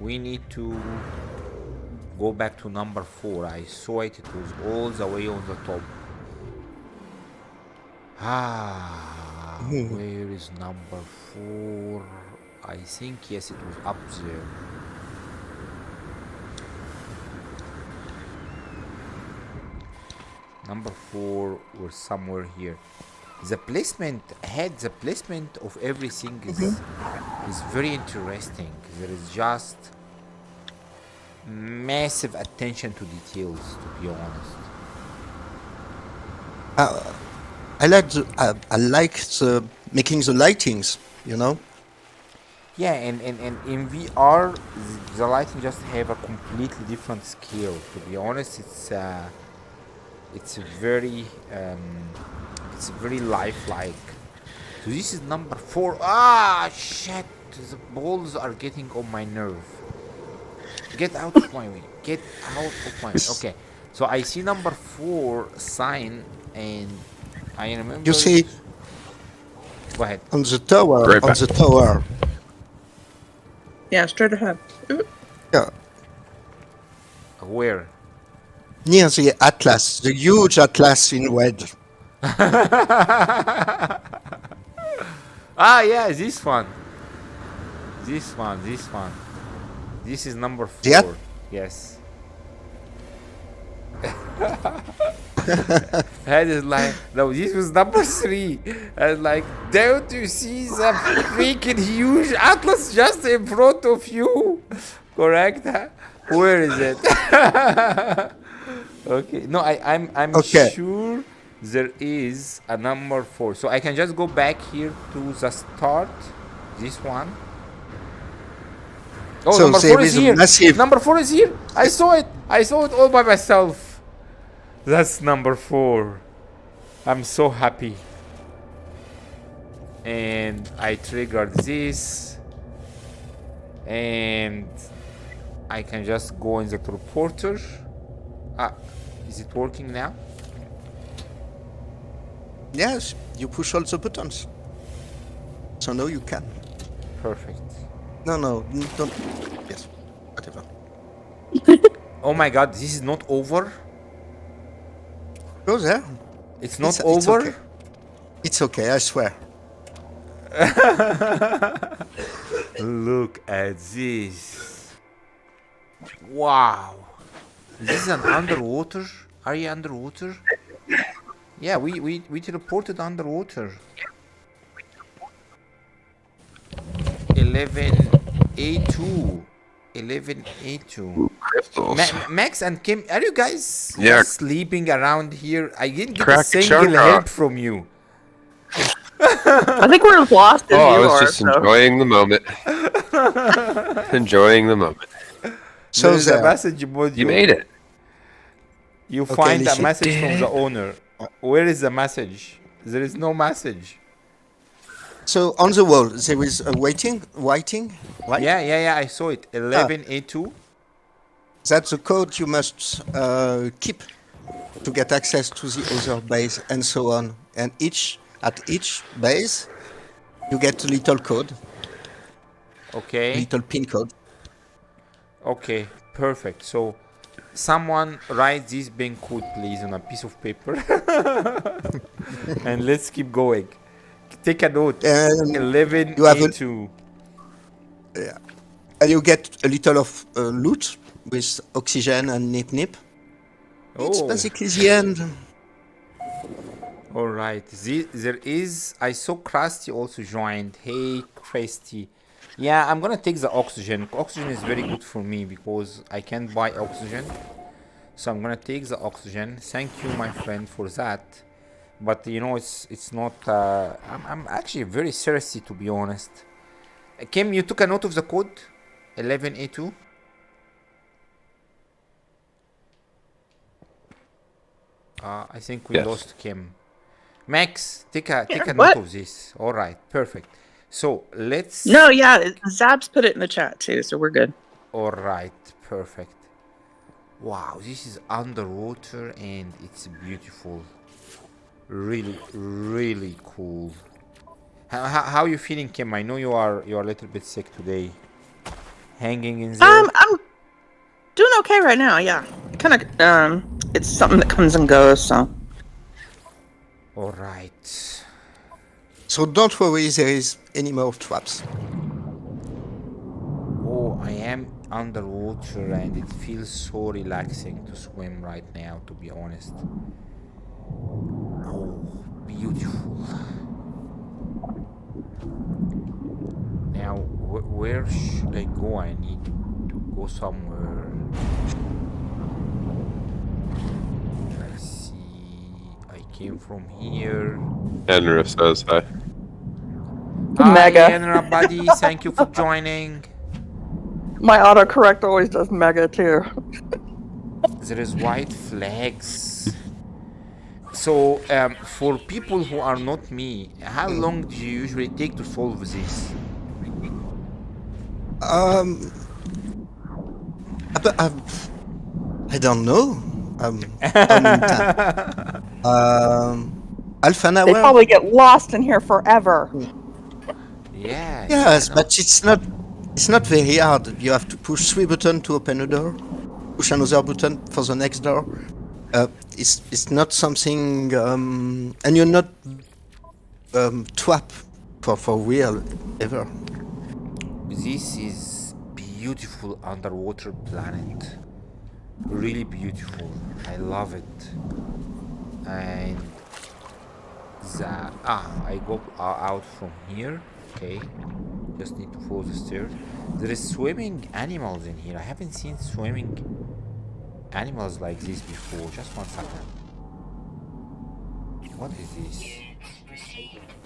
we need to go back to number 4. I saw it, it was all the way on the top. Where is number 4? I think, yes, it was up there. Number 4 was somewhere here. The placement of everything is very interesting. There is just massive attention to details, to be honest. I like the making the lightings, Yeah, and in VR, the lighting just have a completely different scale. To be honest, it's very lifelike. So this is number 4. Shit! The balls are getting on my nerve. Get out of my way. Get out of my way. Okay. So I see number 4 sign, and I remember. You see, go ahead. on the tower. Yeah, straight ahead. Yeah, Where? near the Atlas, the huge Atlas in red. Yeah, this one. This is number 4. Yeah? Yes. Head is like, no, this was number 3. And like, don't you see the freaking huge Atlas just in front of you? Correct? Where is it? Okay. No, I'm Okay. sure there is a number 4. So I can just go back here to the start. This one. Oh, So number there 4 is is a here. massive- Number 4 is here. I saw it all by myself. That's number 4. I'm so happy. And I triggered this. And I can just go in the teleporter. Is it working now? Yes, you push all the buttons. So now you can. Perfect. No, don't. Yes, whatever. Oh my god, this is not over? Go there. It's not It's over? okay. It's okay, I swear. Look at at this. Wow. This is an underwater. Are you underwater? Yeah, we teleported underwater. 11A2. 11A2. Crystals. Max and Kim, are you guys Yeah. just sleeping around here? I didn't get a Crack single chunk help rock. from you. I think we're as lost as Oh, I you was are. just enjoying the moment. Enjoying the moment. So There's a there. message module. You made it. You Okay, find a listen. message from the owner. Where is the message? There is no message. So on the wall there is a waiting, right? Yeah, I saw it. 11A2. That's the code you must keep to get access to the other base and so on. And at each base, you get a little code, Okay. little pin code. Okay, perfect. So, someone write this pin code, please, on a piece of paper. And let's keep going. Take a note. And 11 you have a- A2. And you get a little of loot with oxygen and nip. It's Oh, basically the end. all right. There is. I saw Krusty also joined. Hey, Krusty. Yeah, I'm gonna take the oxygen. Oxygen is very good for me because I can't buy oxygen. So I'm gonna take the oxygen. Thank you, my friend, for that. But you know, it's not. I'm actually very thirsty, to be honest. Kim, you took a note of the code. 11A2. I think we Yes. lost Kim. Max, take a note what? of this. All right, perfect. So let's. No, yeah, Zab's put it in the chat too, so we're good. All right, perfect. Wow, this is underwater and it's beautiful. Really, really cool. How are you feeling, Kim? I know you are a little bit sick today. Hanging in there. I'm doing okay right now. Yeah, kind of. It's something that comes and goes. So All right. So don't worry, there is any more traps. Oh, I am underwater and it feels so relaxing to swim right now, to be honest. Oh, beautiful. Now, where should I go? I need to go somewhere. I see. I came from here. Enra says hi. Mega. Hi, everybody. Thank you for joining. my autocorrect always does mega too. There is white flags. So, for people who are not me, how long do you usually take to solve this? I don't know. How many time? Half an They hour. probably get lost in here forever. Yeah. Yes, no. but it's not very hard. You have to push 3 buttons to open a door, push another button for the next door. It's not something, and you're not trapped for real ever. This is beautiful underwater planet. Really beautiful. I love it. And I go out from here. Okay. Just need to follow the stairs. There is swimming animals in here. I haven't seen swimming animals like this before. Just 1 second. What is this?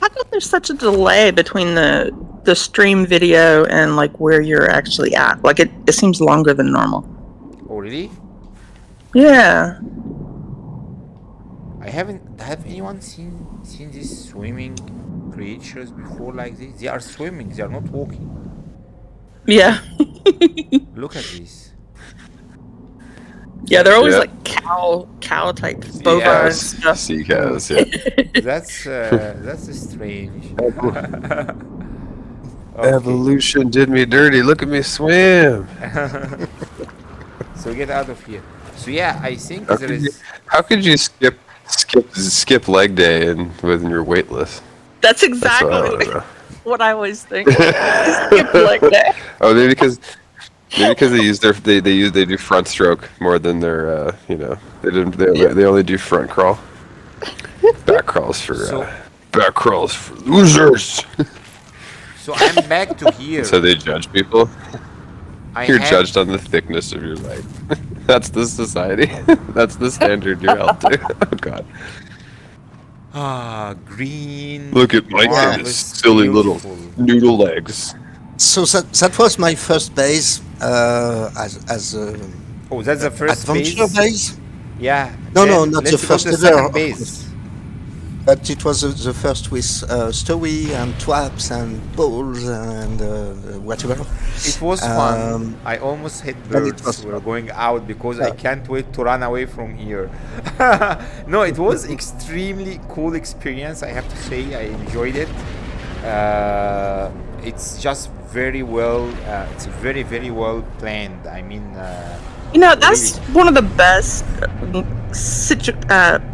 How come there's such a delay between the stream video and like where you're actually at? Like it seems longer than normal. Oh, really? Yeah. I haven't. Have anyone seen these swimming creatures before like this? They are swimming. They are not walking. Yeah. Look at this. Yeah, they're always Yeah. like cow type bovine Yes, stuff. sea cows, yeah. That's strange. Okay. Evolution did me dirty. Look at me swim. So get out of here. So yeah, I think How there could you, is. how could you skip leg day and when you're weightless? That's That's what I exactly wanna know. what I always think. Skip leg day. Oh, maybe because they use they do front stroke more than their they only do front crawl. Back crawls for losers. So I'm back to here. So they judge people. You're judged on the thickness of your leg. That's the society. That's the standard you're held to. Oh God. Green. Look at my silly little noodle legs. So that was my first base as a Oh, that's the first adventure base. Yeah. No, not the first the ever, second base. But it was the first with stowy and traps and balls and whatever. It was fun. I almost hit birds. We were going out because I can't wait to run away from here. No, it was extremely cool experience. I have to say, I enjoyed it. It's just very well. It's very, very well planned. I mean, that's really one of the best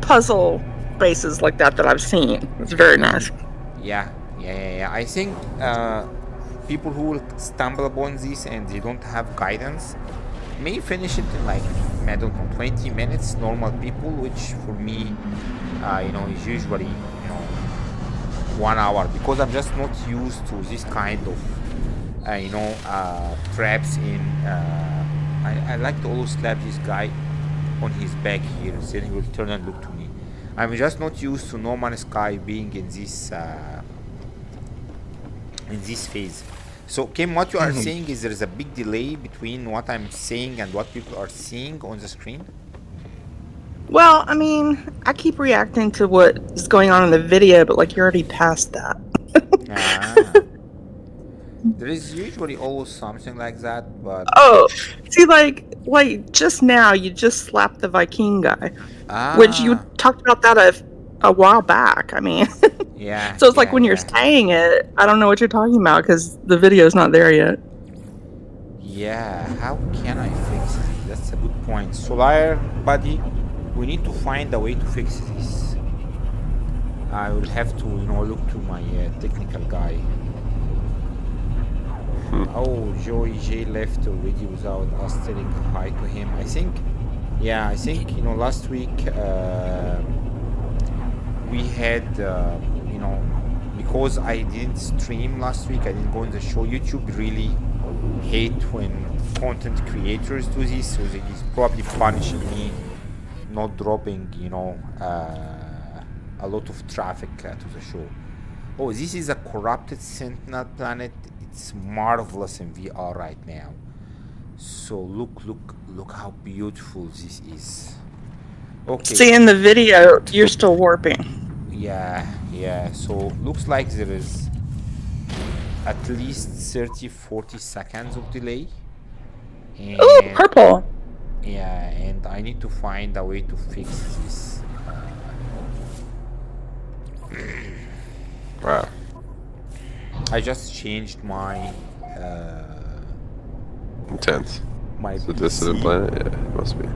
puzzle bases like that I've seen. It's very nice. Yeah. I think people who will stumble upon this and they don't have guidance may finish it in like, I don't know, 20 minutes. Normal people, which for me, is usually 1 hour, because I'm just not used to this kind of traps in. I like to always slap this guy on his back here, and then he will turn and look to me. I'm just not used to No Man's Sky being in this phase. So, Kim, what you are saying is there is a big delay between what I'm saying and what people are seeing on the screen? Well, I mean, I keep reacting to what is going on in the video, but like you're already past that. There is usually always something like that, but... Oh, see, like just now, you just slapped the Viking guy. Which you talked about that a while back. I mean... Yeah. So it's like when you're saying it, I don't know what you're talking about, because the video's not there yet. Yeah, how can I fix it? That's a good point. Solar, buddy, we need to find a way to fix this. I will have to, look to my technical guy. Oh, Joey J left already without us telling hi to him. I think, last week we had, because I didn't stream last week, I didn't go on the show. YouTube really hate when content creators do this, so he's probably punishing me not dropping, a lot of traffic to the show. Oh, this is a corrupted Sentinel planet. It's marvelous in VR right now. So look how beautiful this is. Okay. See, in the video, you're still warping. Yeah. So looks like there is at least 30-40 seconds of delay. And ooh, purple. Yeah, and I need to find a way to fix this. Wow. I just changed my Intense. My so this is a planet? Yeah, it must be.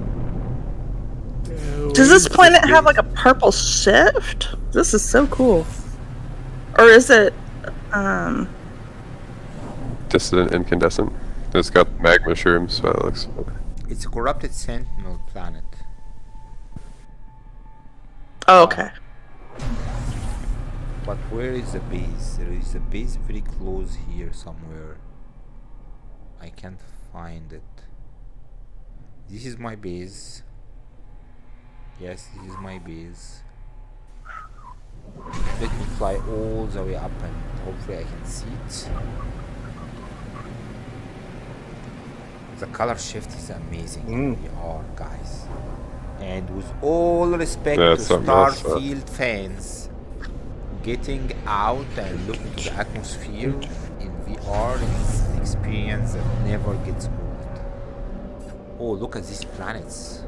Does this planet have like a purple shift? This is so cool. Or is it dissident incandescent? It's got magma shrooms, so it looks. It's a corrupted Sentinel planet. Oh, okay. But where is the base? There is a base very close here somewhere. I can't find it. This is my base. Yes, this is my base. Let me fly all the way up and hopefully I can see it. The color shift is amazing. VR, guys. And with all respect to Starfield fans, getting out and looking to the atmosphere in VR is an experience that never gets old. Oh, look at these planets.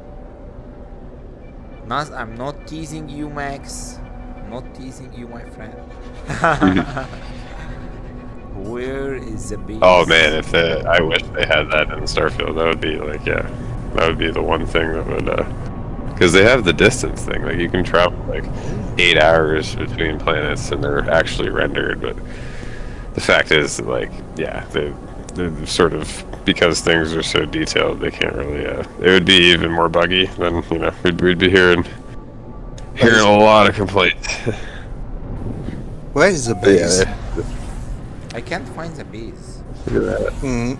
I'm not teasing you, Max. I'm not teasing you, my friend. Where is the base? Oh man, I wish they had that in Starfield. That would be like, that would be the one thing that would, because they have the distance thing. Like you can travel like 8 hours between planets, and they're actually rendered. But the fact is, like, yeah, they're sort of, because things are so detailed, they can't really. It would be even more buggy than, you know, we'd be hearing a lot of complaints. Where is the But base? yeah, I can't find the base. look at that. Mm.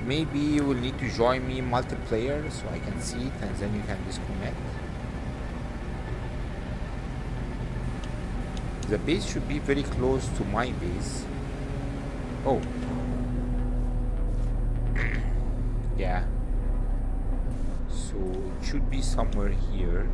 Maybe you will need to join me in multiplayer so I can see it, and then you can disconnect. The base should be very close to my base. Oh. Yeah. So it should be somewhere here.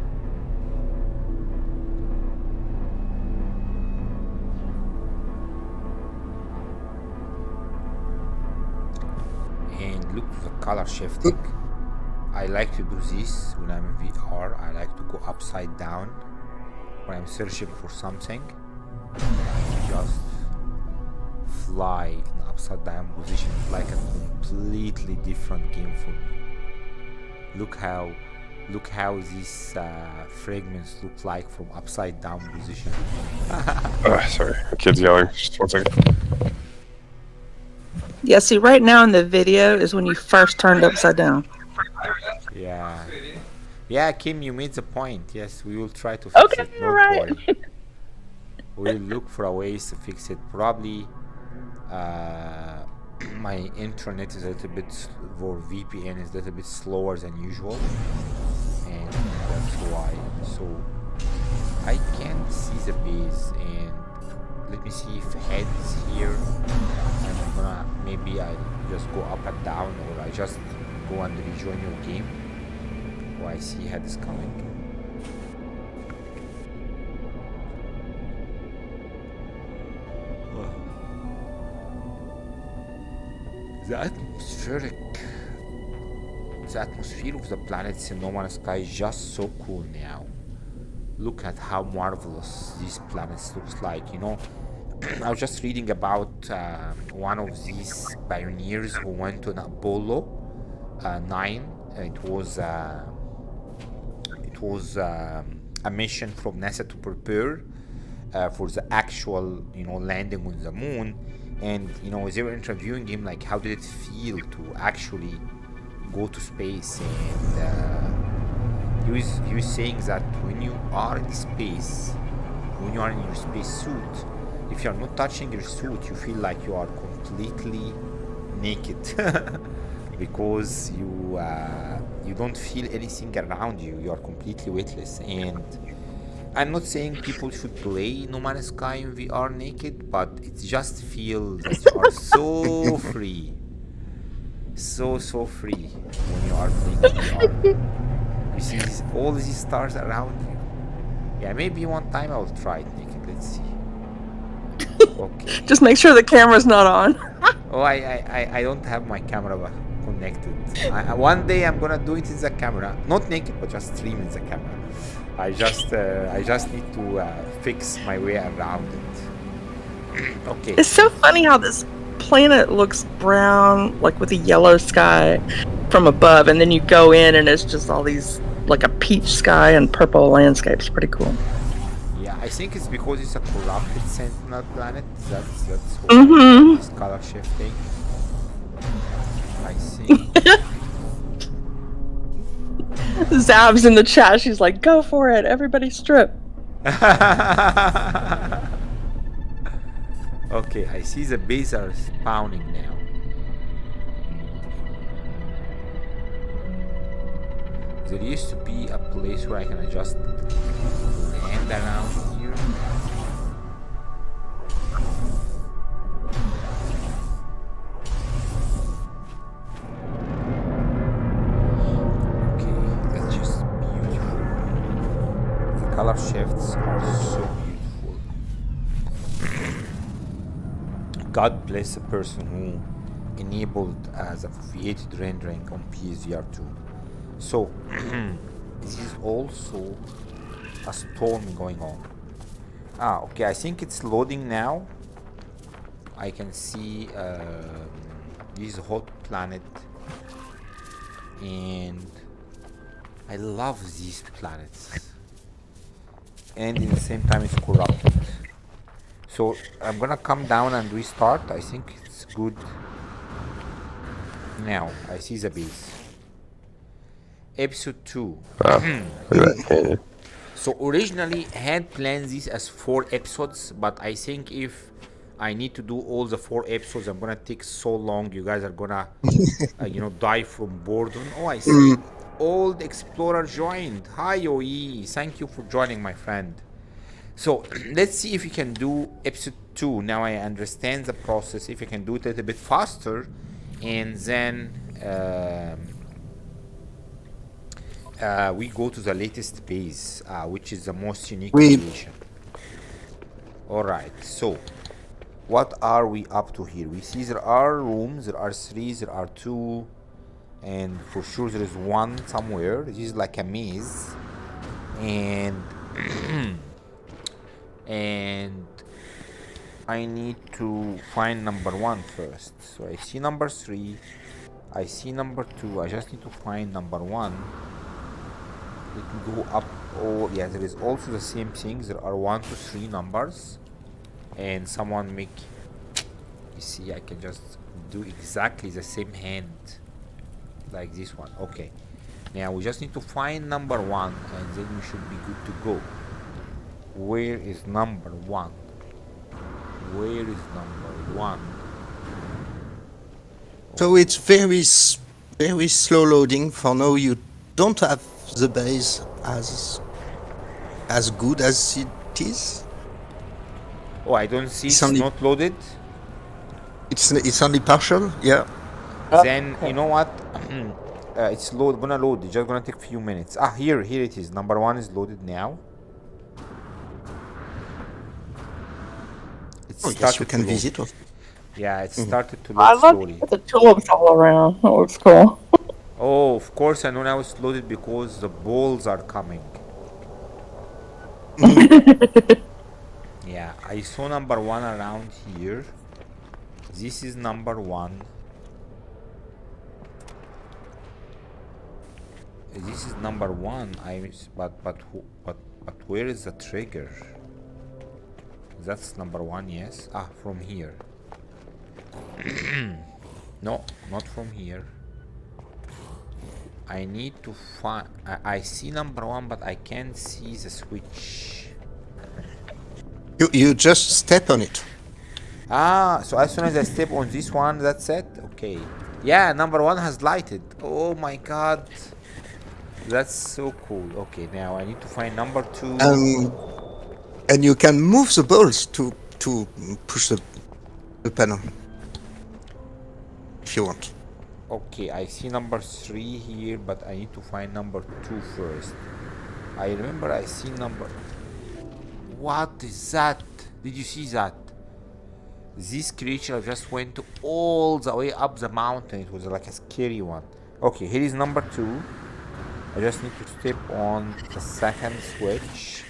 And look to the color shifting. I like to do this when I'm in VR. I like to go upside down when I'm searching for something. Just fly in upside down position. It's like a completely different game for me. Look how these fragments look like from upside down position. Sorry, the kid's yelling. Just 1 second. Yeah, see, right now in the video is when you first turned upside down. Yeah, Kim, you made the point. Yes, we will try to fix it. Don't worry. We'll look for a ways to fix it. Probably my internet is a little bit, or VPN is a little bit slower than usual, and that's why. So I can't see the base, and let me see if head is here. And I'm gonna, maybe I just go up and down, or I just go and rejoin your game. Oh, I see head is coming. The atmosphere of the planets in No Man's Sky is just so cool now. Look at how marvelous these planets looks like, you know. I was just reading about one of these pioneers who went on Apollo 9. It was a mission from NASA to prepare for the actual, you know, landing on the moon. And, you know, they were interviewing him, like, how did it feel to actually go to space? And he was saying that when you are in space, when you are in your space suit, if you are not touching your suit, you feel like you are completely naked because you don't feel anything around you. You are completely weightless. And I'm not saying people should play No Man's Sky in VR naked, but it just feels that you are so free. So free when you are playing VR. You see all these stars around you. Yeah, maybe one time I will try it naked. Let's see. Okay. Just make sure the camera's not on. Oh, I don't have my camera connected. One day I'm gonna do it in the camera. Not naked, but just stream in the camera. I just need to fix my way around it. Okay. It's so funny how this planet looks brown, like with a yellow sky from above, and then you go in and it's just all these, like a peach sky and purple landscapes. Pretty cool. Yeah, I think it's because it's a corrupted sentinel planet. That's what this color shifting. I see. Zab's in the chat. She's like, "Go for it, everybody strip." Okay, I see the base are spawning now. There used to be a place where I can just land around here. Okay, that's just beautiful. The color shifts are so beautiful. God bless the person who enabled the foveated rendering on PSVR 2. So, this is also a storm going on. Okay, I think it's loading now. I can see this hot planet, and I love these planets. And in the same time, it's corrupted. So I'm gonna come down and restart. I think it's good. Now I see the base. Episode 2. Wow. Look at that canyon. So originally had planned this as 4 episodes, but I think if I need to do all the 4 episodes, I'm gonna take so long. You guys are gonna, die from boredom. Oh, I see. Old Explorer joined. Hi, OE. Thank you for joining, my friend. So let's see if we can do episode 2. Now I understand the process. If you can do it a little bit faster, and then we go to the latest base, which is the most unique creation. All right. So what are we up to here? We see there are rooms. There are 3. There are 2. And for sure there is 1 somewhere. This is like a maze. And and I need to find number 1 first. So I see number 3. I see number 2. I just need to find number 1. Let me go up. Oh yeah, there is also the same thing. There are 1 to 3 numbers. And someone make, you see, I can just do exactly the same hand like this one. Okay, now we just need to find number 1 and then we should be good to go. Where is number 1? Where is number 1? So it's very slow loading. For now, you don't have the base as good as it is. Oh, I don't see. It's only- not loaded. It's only partial. Yeah. Then you know what? It's gonna load. It's just gonna take a few minutes. Here it is. Number 1 is loaded now. It's Oh, yes, started you can to load. visit. Yeah, it started to I load love slowly. the tulips all around. That looks cool. Oh, of course I know now it's loaded because the balls are coming. Yeah, I saw number 1 around here. This is number 1. This is number 1. But where is the trigger? That's number 1. Yes. From here. No, not from here. I need to find. I see number 1, but I can't see the switch. You just step on it. So as soon as I step on this one, that's it. Okay. Yeah, number 1 has lighted. Oh my god. That's so cool. Okay, now I need to find number 2. And you can move the balls to push the panel if you want. Okay, I see number 3 here, but I need to find number 2 first. I remember I see number. What is that? Did you see that? This creature just went all the way up the mountain. It was like a scary one. Okay, here is number 2. I just need to step on the second switch.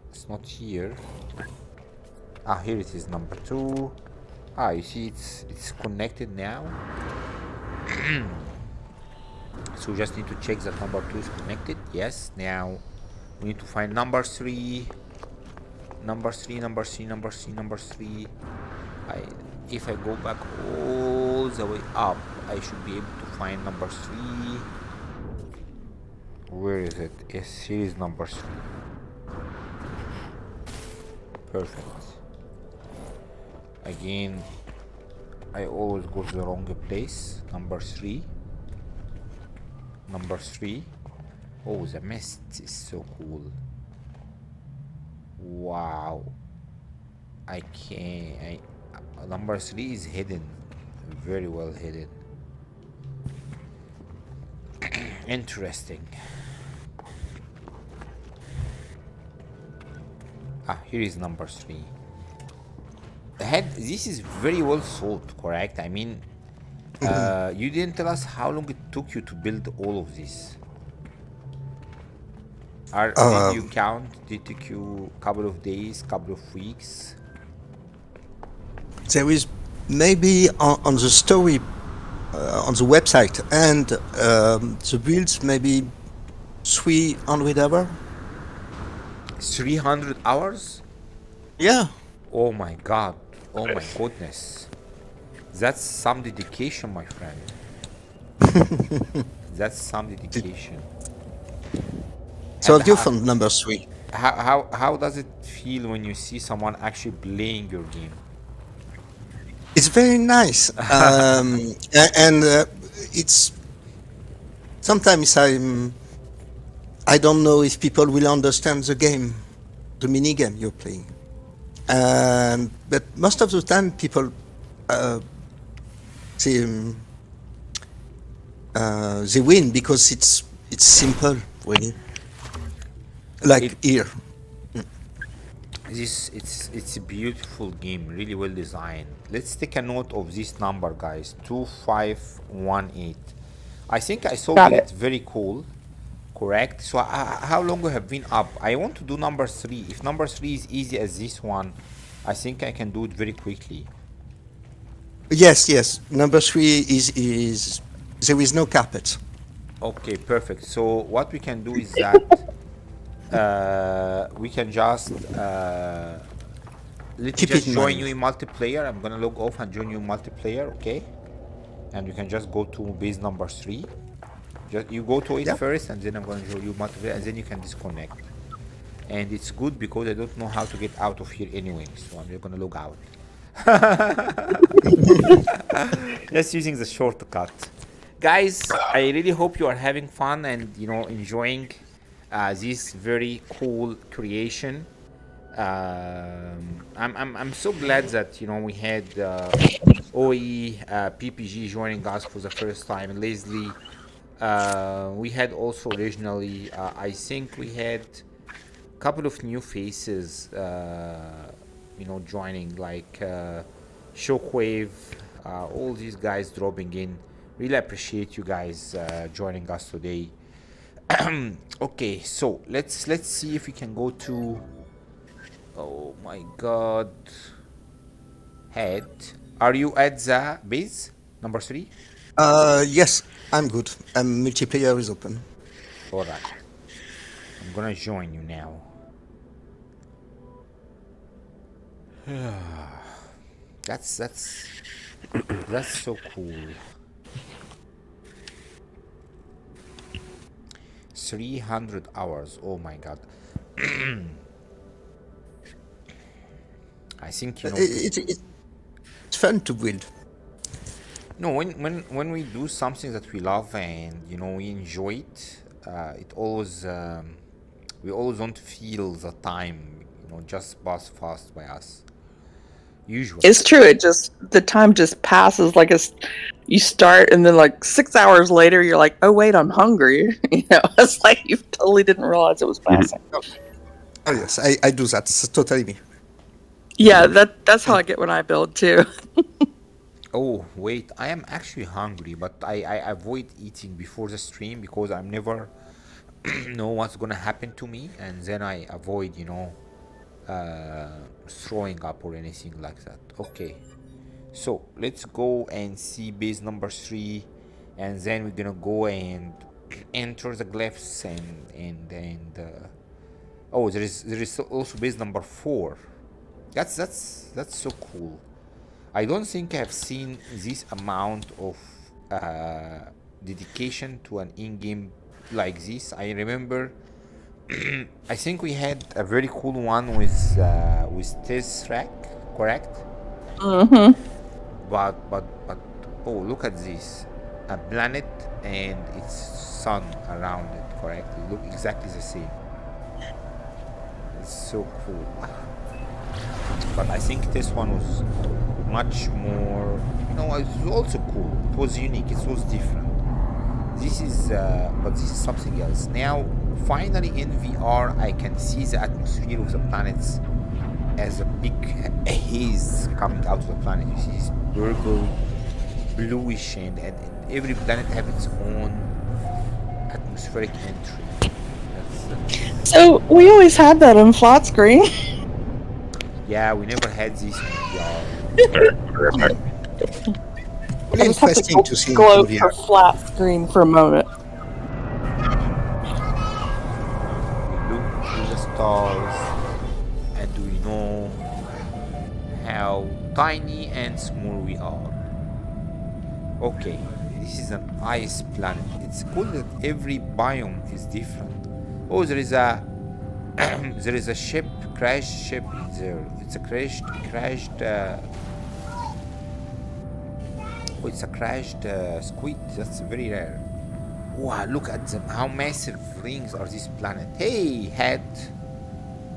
It's not here. Here it is, number 2. You see it's connected now. So we just need to check that number 2 is connected. Yes, now we need to find number 3. Number 3. If I go back all the way up, I should be able to find number 3. Where is it? Yes, here is number 3. Perfect. Again, I always go to the wrong place. Number 3. Oh, the mist is so cool. Wow. Number 3 is hidden. Very well hidden. Interesting. Here is number 3. This is very well thought, correct? I mean, you didn't tell us how long it took you to build all of this. Did you count? Did it take you a couple of days, couple of weeks? There is maybe on the story, on the website, and the builds maybe 300 hours. 300 hours? Yeah. Oh my god. Oh my goodness. That's some dedication, my friend. That's some dedication. So And have you found number 3? how does it feel when you see someone actually playing your game? It's very nice. And it's sometimes I don't know if people will understand the game, the mini game you're playing. But most of the time people they, they win because it's simple, really. Like It- here. It's a beautiful game, really well designed. Let's take a note of this number, guys. 2518. I think I saw Got it it. very cool. Correct. So how long we have been up? I want to do number 3. If number 3 is easy as this one, I think I can do it very quickly. Yes. Number 3 is there is no carpet. Okay, perfect. So what we can do is that we can just let me Keep just it in join mind. you in multiplayer. I'm gonna log off and join you in multiplayer, okay? And you can just go to base number 3. Just you go to it Yeah. first, and then I'm gonna show you multiplayer, and then you can disconnect. And it's good because I don't know how to get out of here anyway, so I'm just gonna log out. Just using the shortcut. Guys, I really hope you are having fun and enjoying this very cool creation. I'm so glad that we had OE PPG joining us for the first time. Leslie, we had also originally. I think we had a couple of new faces. Joining like Shockwave. All these guys dropping in. Really appreciate you guys joining us today. Okay, so let's see if we can go to. Oh my god. Head. Are you at the base? Number 3? Yes, I'm good. Multiplayer is open. Alright. I'm gonna join you now. That's so cool. 300 hours. Oh my god. I think It's fun to build. no, when we do something that we love and we enjoy it, it always we always don't feel the time just pass fast by us. Usually. It's true. The time just passes like you start and then like 6 hours later you're like, oh wait, I'm hungry. It's like you totally didn't realize it was passing. Oh yes, I do that. It's totally me. Yeah, that's how I get when I build too. Oh wait, I am actually hungry, but I avoid eating before the stream because I'm never know what's gonna happen to me, and then I avoid throwing up or anything like that. Okay, so let's go and see base number 3, and then we're gonna go and enter the glyphs and oh, there is also base number 4. That's so cool. I don't think I've seen this amount of dedication to an in-game like this. I remember I think we had a very cool one with Tesseract, correct? Mm-hmm. But oh, look at this. A planet and its sun around it, correct? It look exactly the same. It's so cool. But I think this one was much more, it was also cool. It was unique, it was different. This is but this is something else. Now finally in VR I can see the atmosphere of the planets as a big haze coming out of the planet. You see this purple, bluish, and every planet have its own atmospheric entry. So we always had that on flat screen. Yeah, we never had this in VR. Really I just have interesting to see in gloat VR. for flat screen for a moment. We look through the stars and we know Okay, this is an ice planet. It's cool that every biome is different. Oh, there is a there is a ship, crashed ship there. It's a crashed. Oh, it's a crashed squid. That's very rare. Wow, look at them. How massive rings are this planet? Hey, Hat.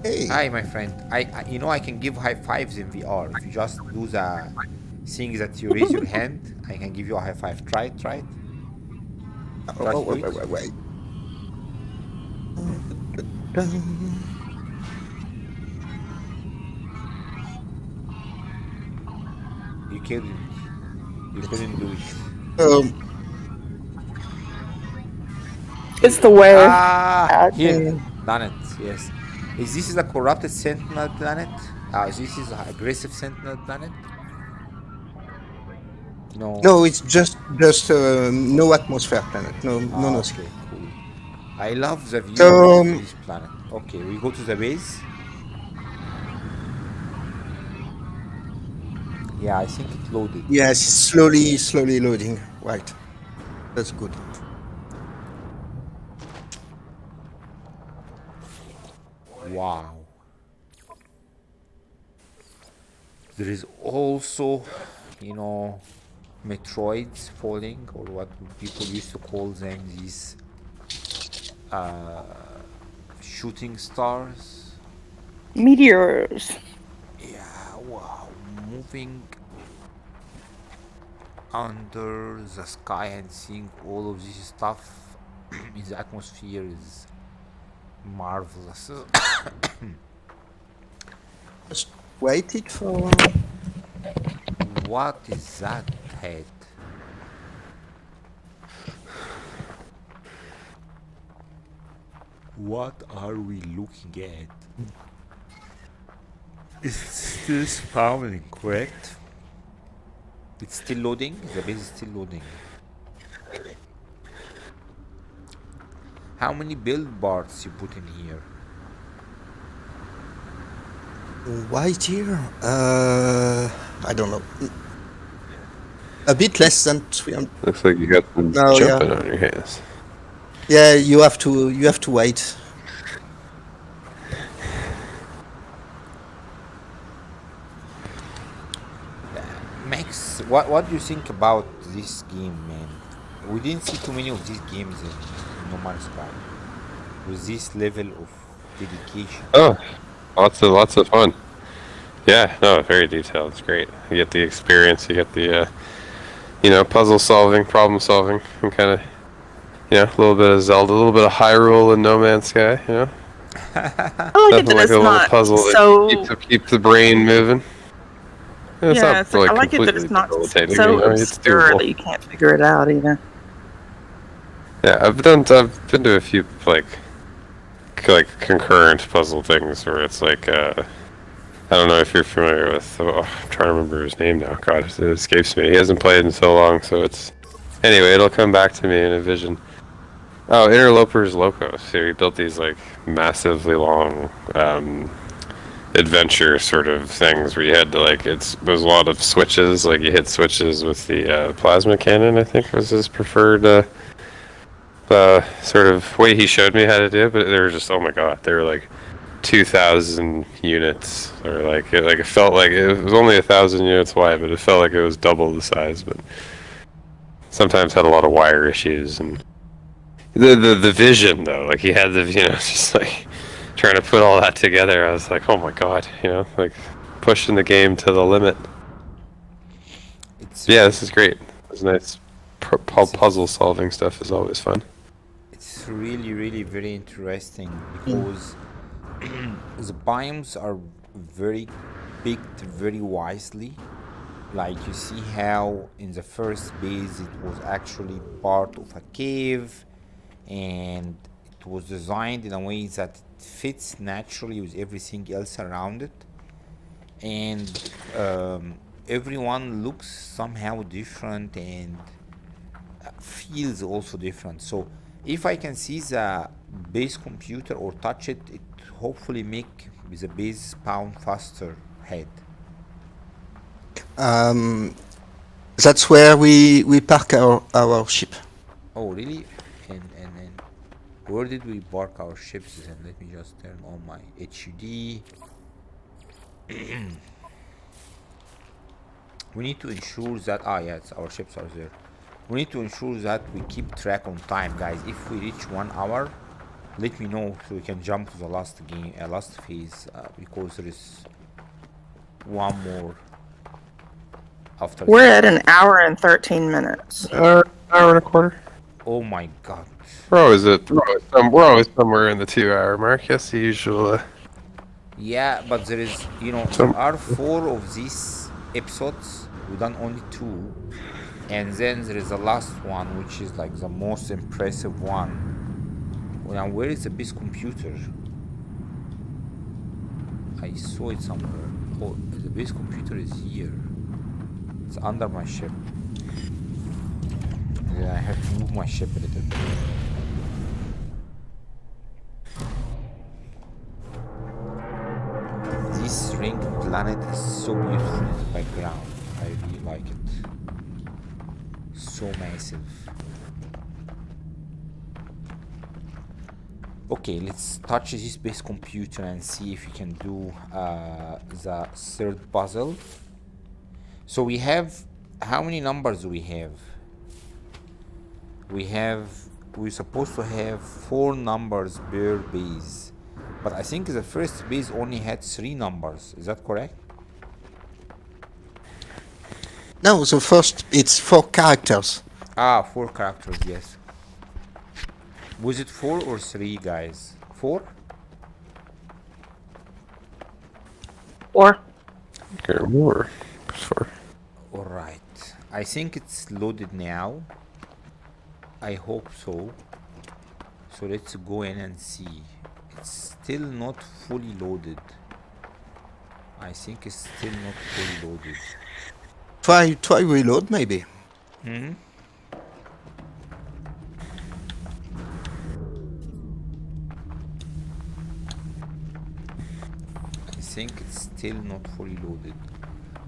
Hey, Hi, my friend. You know, I can give high fives in VR. If you just do the thing that you raise your hand, I can give you a high five. Try it, try it. Try to do it. wait. You couldn't. You couldn't do it. Um, It's the way. Here. Done it. Yes. Is this a corrupted sentinel planet? This is an aggressive sentinel planet? No. no, it's just no atmosphere planet. No, no, no. Okay, cool. I love the view So, of this planet. Okay, we go to the base. Yeah, I think it loaded. yes, it's slowly loading. Right, that's good. Wow. There is also, you know, meteoroids falling, or what people used to call them, these shooting stars. Meteors. Yeah, wow. Moving under the sky and seeing all of this stuff in the atmosphere is marvelous. Just waited for. What is that head? What are we looking at? It's still spawning, correct? It's still loading? The base is still loading. How many build bars you put in here? White here? I don't know. A bit less than 300. Looks like you got some Oh, jumping yeah. on your hands. Yeah, you have to wait. Max, what do you think about this game, man? We didn't see too many of these games in No Man's Sky with this level of dedication. Oh, lots of fun. Yeah, no, very detailed. It's great. You get the experience. You get the, puzzle solving, problem solving, and kind of, a little bit of Zelda, a little bit of Hyrule and No Man's Sky. I like it Nothing that like it's a little not puzzle so. that keeps the brain moving. It's Yeah, not it's like, really I like it that completely it's not debilitating, so it's obscure doable. that you can't figure it out either. Yeah, I've been to a few like concurrent puzzle things where it's like I don't know if you're familiar with. Oh, I'm trying to remember his name now. God, it escapes me. He hasn't played in so long, so it's anyway. It'll come back to me in a vision. Oh, Interlopers Locos. So he built these like massively long adventure sort of things where you had to there's a lot of switches. Like you hit switches with the plasma cannon. I think was his preferred. Sort of way he showed me how to do it, but they were just, oh my god, they were like 2,000 units, or it felt like it was only 1,000 units wide, but it felt like it was double the size. But sometimes had a lot of wire issues, and the vision though, like he had the just like trying to put all that together. I was like, oh my god, like pushing the game to the limit. Yeah, this is great. It's nice. Puzzle solving stuff is always fun. It's really very interesting because the biomes are very picked very wisely. Like you see how in the first base it was actually part of a cave, and it was designed in a way that it fits naturally with everything else around it, and everyone looks somehow different and feels also different. So if I can see the base computer or touch it, it hopefully make the base spawn faster head. That's where we park our ship. Oh, really? And where did we park our ships? And let me just turn on my HUD. We need to ensure that yes, our ships are there. We need to ensure that we keep track on time, guys. If we reach 1 hour, let me know so we can jump to the last game, last phase, because there is one more after. We're at an hour and 13 minutes. Hour and a quarter. Oh my god. We're always somewhere in the 2 hour mark. Yes, the usual. Yeah, but there is, there are 4 of these episodes. We done only 2, and then there is the last one, which is like the most impressive one. Now, where is the base computer? I saw it somewhere. Oh, the base computer is here. It's under my ship. And then I have to move my ship a little bit. This ring planet is so beautiful in the background. I really like it. So massive. Okay, let's touch this base computer and see if we can do the third puzzle. So we have, how many numbers do we have? We're supposed to have 4 numbers per base. But I think the first base only had 3 numbers. Is that correct? No, the first, it's 4 characters. 4 characters, yes. Was it 4 or 3, guys? 4? Or Okay, more. Sure. Alright. I think it's loaded now. I hope so. So let's go in and see. It's still not fully loaded. I think it's still not fully loaded. Try reload maybe. Hmm? I think it's still not fully loaded.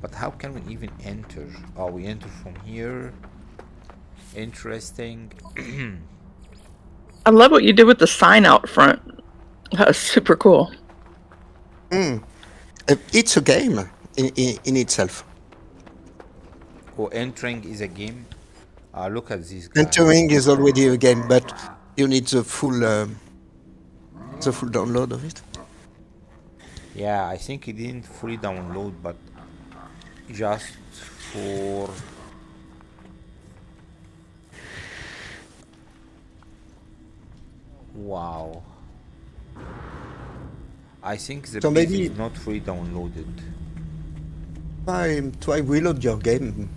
But how can we even enter? Oh, we enter from here. Interesting. I love what you did with the sign out front. That was super cool. It's a game in itself. Oh, entering is a game. Look at this guy. Entering is already a game, but you need the full download of it. Yeah, I think he didn't fully download, but just for... Wow. I think the So base maybe- is not fully downloaded. Try reload your game.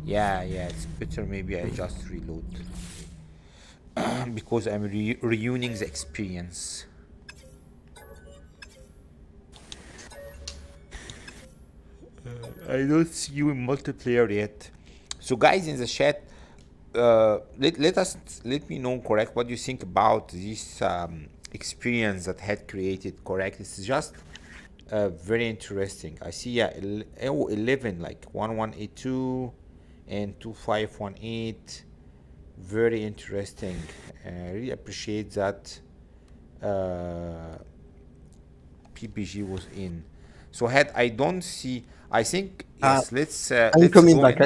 Yeah, it's better maybe I just reload. Because I'm reuniting the experience. I don't see you in multiplayer yet. So guys in the chat, let me know correct what you think about this experience that had created. Correct, it's just very interesting. I see 11 like 1182 and 2518. Very interesting. I really appreciate that PPG was in. So I don't see. I think yes. Let's I'm coming back.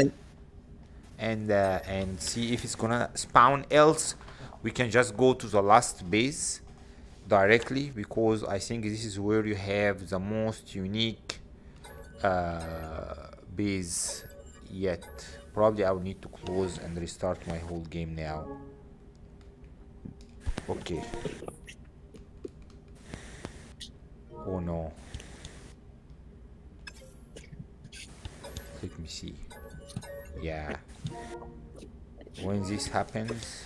and see if it's gonna spawn. Else, we can just go to the last base directly, because I think this is where you have the most unique base yet. Probably I will need to close and restart my whole game now. Okay. Oh no. Let me see. Yeah. When this happens,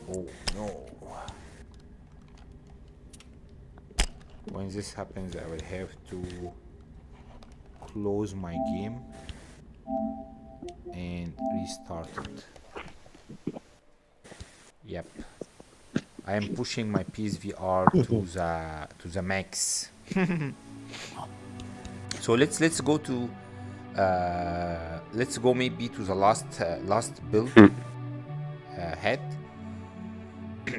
oh no. When this happens, I will have to close my game and restart it. Yep. I am pushing my PSVR to the max. So let's go to let's go maybe to the last build head,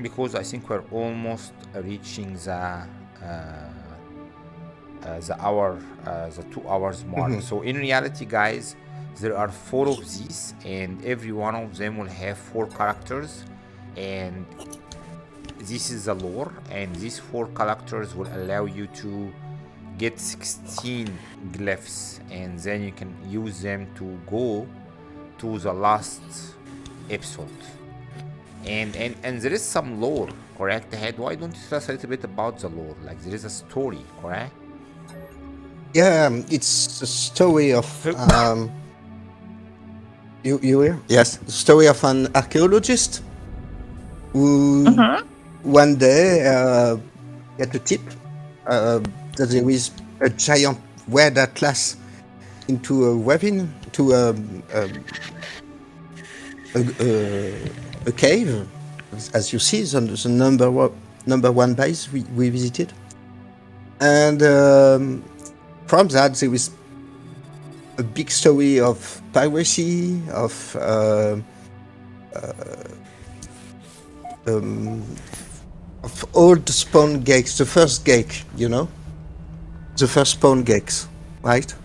because I think we're almost reaching the hour, the 2 hours mark. So in reality, guys, there are 4 of these, and every one of them will have 4 characters, and this is the lore, and these 4 characters will allow you to get 16 glyphs, and then you can use them to go to the last episode. And there is some lore, correct, ahead? Why don't you tell us a little bit about the lore? Like, there is a story, correct? Yeah, it's a story of you hear? Yes, the story of an archaeologist who one day get a tip that there is a giant red atlas into a ravine, to a cave, as you see, the number 1 base we visited, and from that there is a big story of piracy, of all the spawn gates, the first gate, the first spawn gates, right?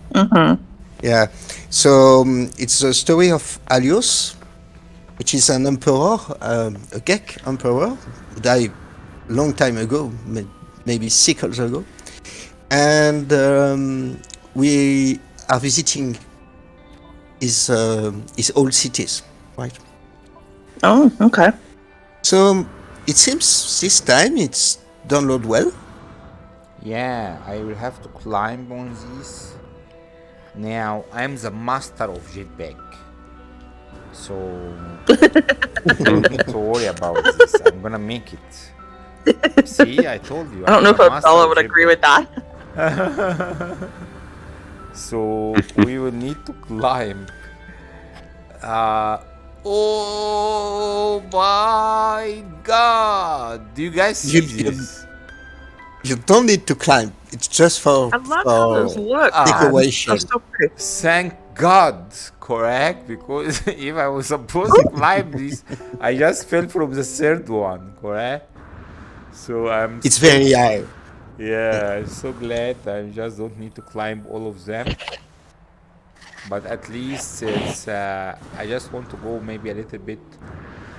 Yeah. So it's a story of Alios, which is an emperor, a Gek emperor, who died a long time ago, maybe cycles ago. And we are visiting his old cities, right? Oh, okay. So it seems this time it's download well. Yeah, I will have to climb on this. Now, I'm the master of jetpack, so don't need to worry about this. I'm gonna make it. See, I told you. I don't know if Abdullah would agree with that. So we will need to climb. Oh my God! Do you guys see this? You don't need to climb. It's just for I love how those look. decoration. They're so pretty. Thank God, correct? Because if I was supposed to climb this, I just fell from the 3rd one, correct? So It's very high. Yeah, I'm so glad I just don't need to climb all of them. But at least it's I just want to go maybe a little bit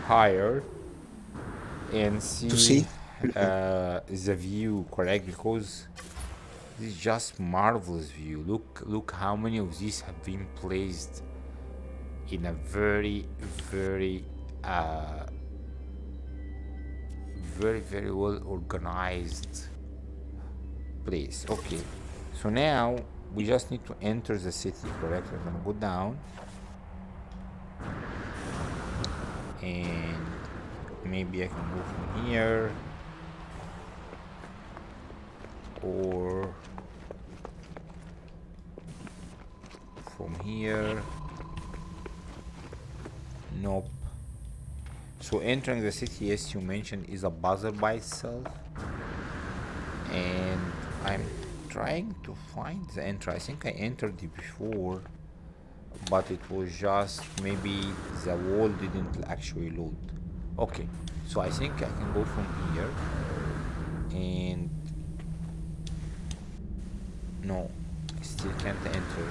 higher and see the view, correct? Because this is just marvelous view. Look how many of these have been placed in a very well organized place. Okay, so now we just need to enter the city, correct? We're gonna go down and maybe I can go from here, or from here. Nope. So entering the city, as you mentioned, is a puzzle by itself, and I'm trying to find the entry. I think I entered it before, but it was just maybe the wall didn't actually load. Okay, so I think I can go from here, and no, I still can't enter.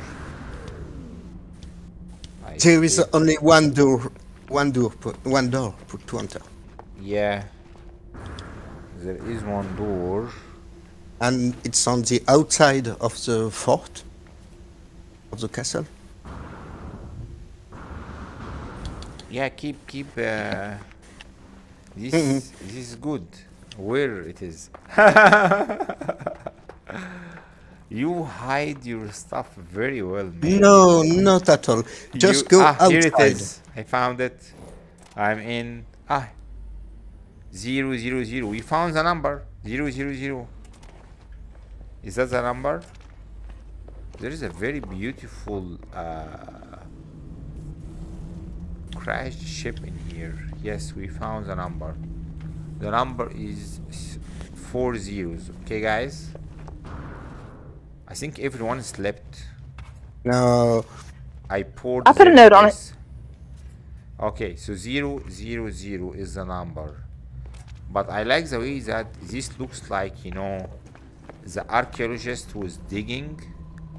There is only one door to enter. Yeah, there is one door. And it's on the outside of the fort, of the castle. Yeah, keep this is good. Where it is? You hide your stuff very well, man. No, not at all. Just go outside. Here it is. I found it. I'm in 000. We found the number 000. Is that the number? There is a very beautiful crashed ship in here. Yes, we found the number. The number is 4 zeros. Okay, guys. I think everyone slept. No. I poured. I put a note on it. Okay, so 000 is the number. But I like the way that this looks like, you know, the archaeologist was digging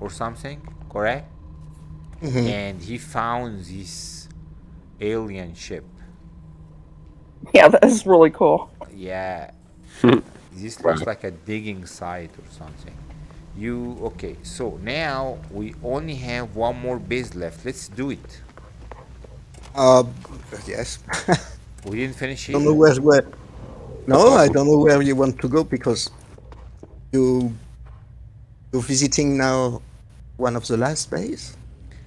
or something, correct? And he found this alien ship. Yeah, that is really cool. Yeah. This looks like a digging site or something. Okay, so now we only have one more base left. Let's do it. Yes. We didn't finish Don't it. know where. No, I don't know where you want to go because you're visiting now one of the last bays.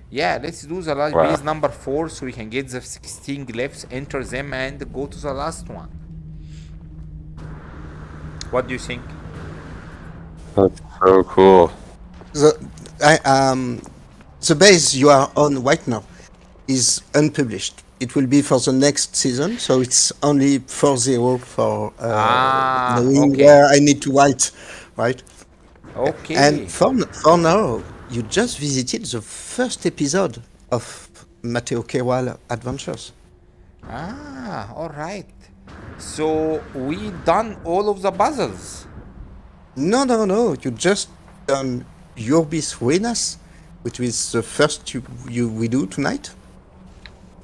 Yeah, let's do the last Wow. base number 4 so we can get the 16 glyphs, enter them, and go to the last one. What do you think? That's so cool. The base you are on right now is unpublished. It will be for the next season, so it's only 4-0 for knowing okay. where I need to write, right? Okay. And for now, you just visited the first episode of Matteo Kewal Adventures. All right. So we done all of the puzzles. No. You just done Urbis Ruinas, which is the first we do tonight.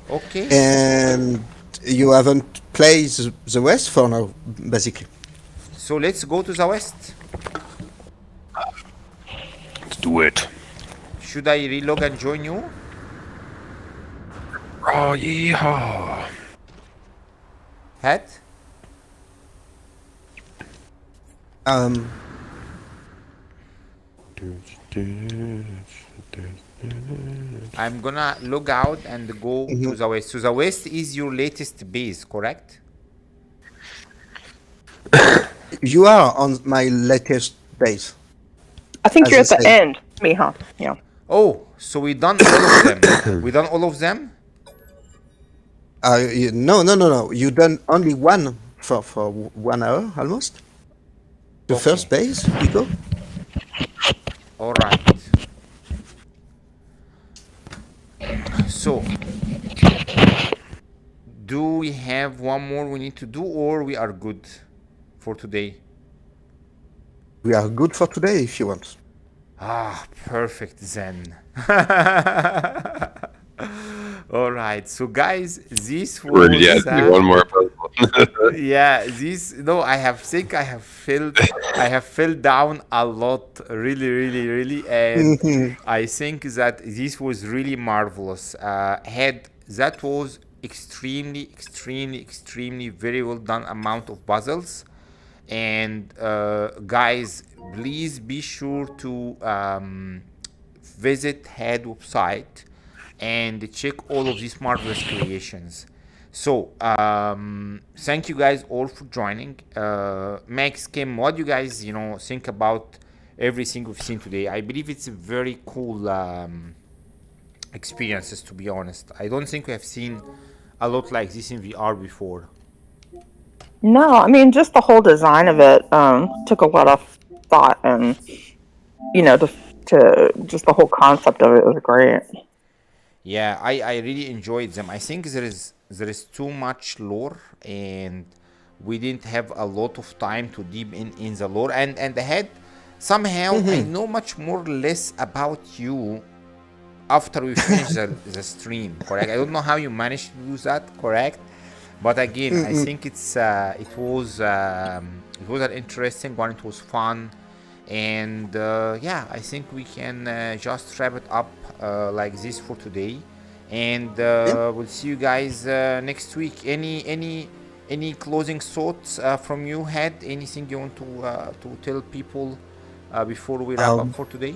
Okay. And you haven't played the West for now, basically. So let's go to the west. Let's do it. Should I relog and join you? Oh, yeehaw. Hat? I'm gonna log out and go to the west. So the west is your latest base, correct? You are on my latest base. I think As you're you at the say. end, Miha. Yeah. Oh, so we done all of them. We done all of them? No. You done only one for 1 hour almost. The Okay. first base, you go. All right. So, do we have one more we need to do, or we are good for today? We are good for today if you want. Perfect then. All right, so guys, this was Yeah, do one more puzzle. yeah, this no, I have fell down a lot, really, and I think that this was really marvelous. That was extremely very well done amount of puzzles. And guys, please be sure to visit Head website and check all of these marvelous creations. So thank you guys all for joining. Max, Kim, what do you guys think about everything we've seen today? I believe it's a very cool experiences, to be honest. I don't think we have seen a lot like this in VR before. No, I mean, just the whole design of it took a lot of thought, and to just the whole concept of it was great. Yeah, I really enjoyed them. I think there is too much lore, and we didn't have a lot of time to deep in the lore. And ahead, somehow I know much more or less about you after we finish the stream. Correct? I don't know how you managed to do that. Correct? But again, I think it was an interesting one. It was fun, and yeah, I think we can just wrap it up like this for today, and we'll see you guys next week. Any closing thoughts from you, Head? Anything you want to tell people before we wrap up for today?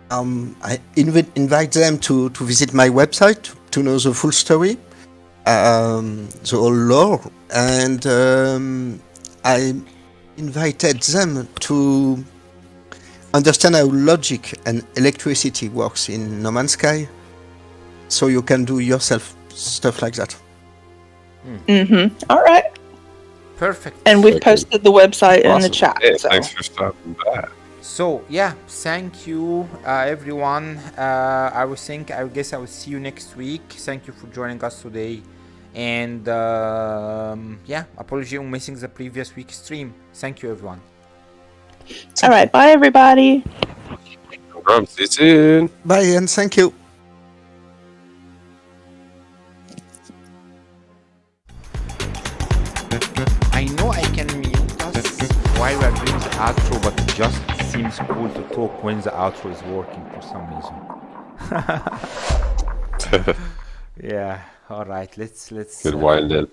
I invite them to visit my website to know the full story. The whole lore, and I invited them to understand how logic and electricity works in No Man's Sky, so you can do yourself stuff like that. All right. Perfect. And we've posted the website in the Awesome. chat. Hey, so. thanks for stopping by. So yeah, thank you everyone. I guess I will see you next week. Thank you for joining us today. And yeah, apology on missing the previous week's stream. Thank you everyone. All right, bye everybody. No problem. See you soon. Bye, and thank you. I know I can mute us while we're doing the outro, but it just seems cool to talk when the outro is working for some reason. Yeah, all right, let's Good wind in.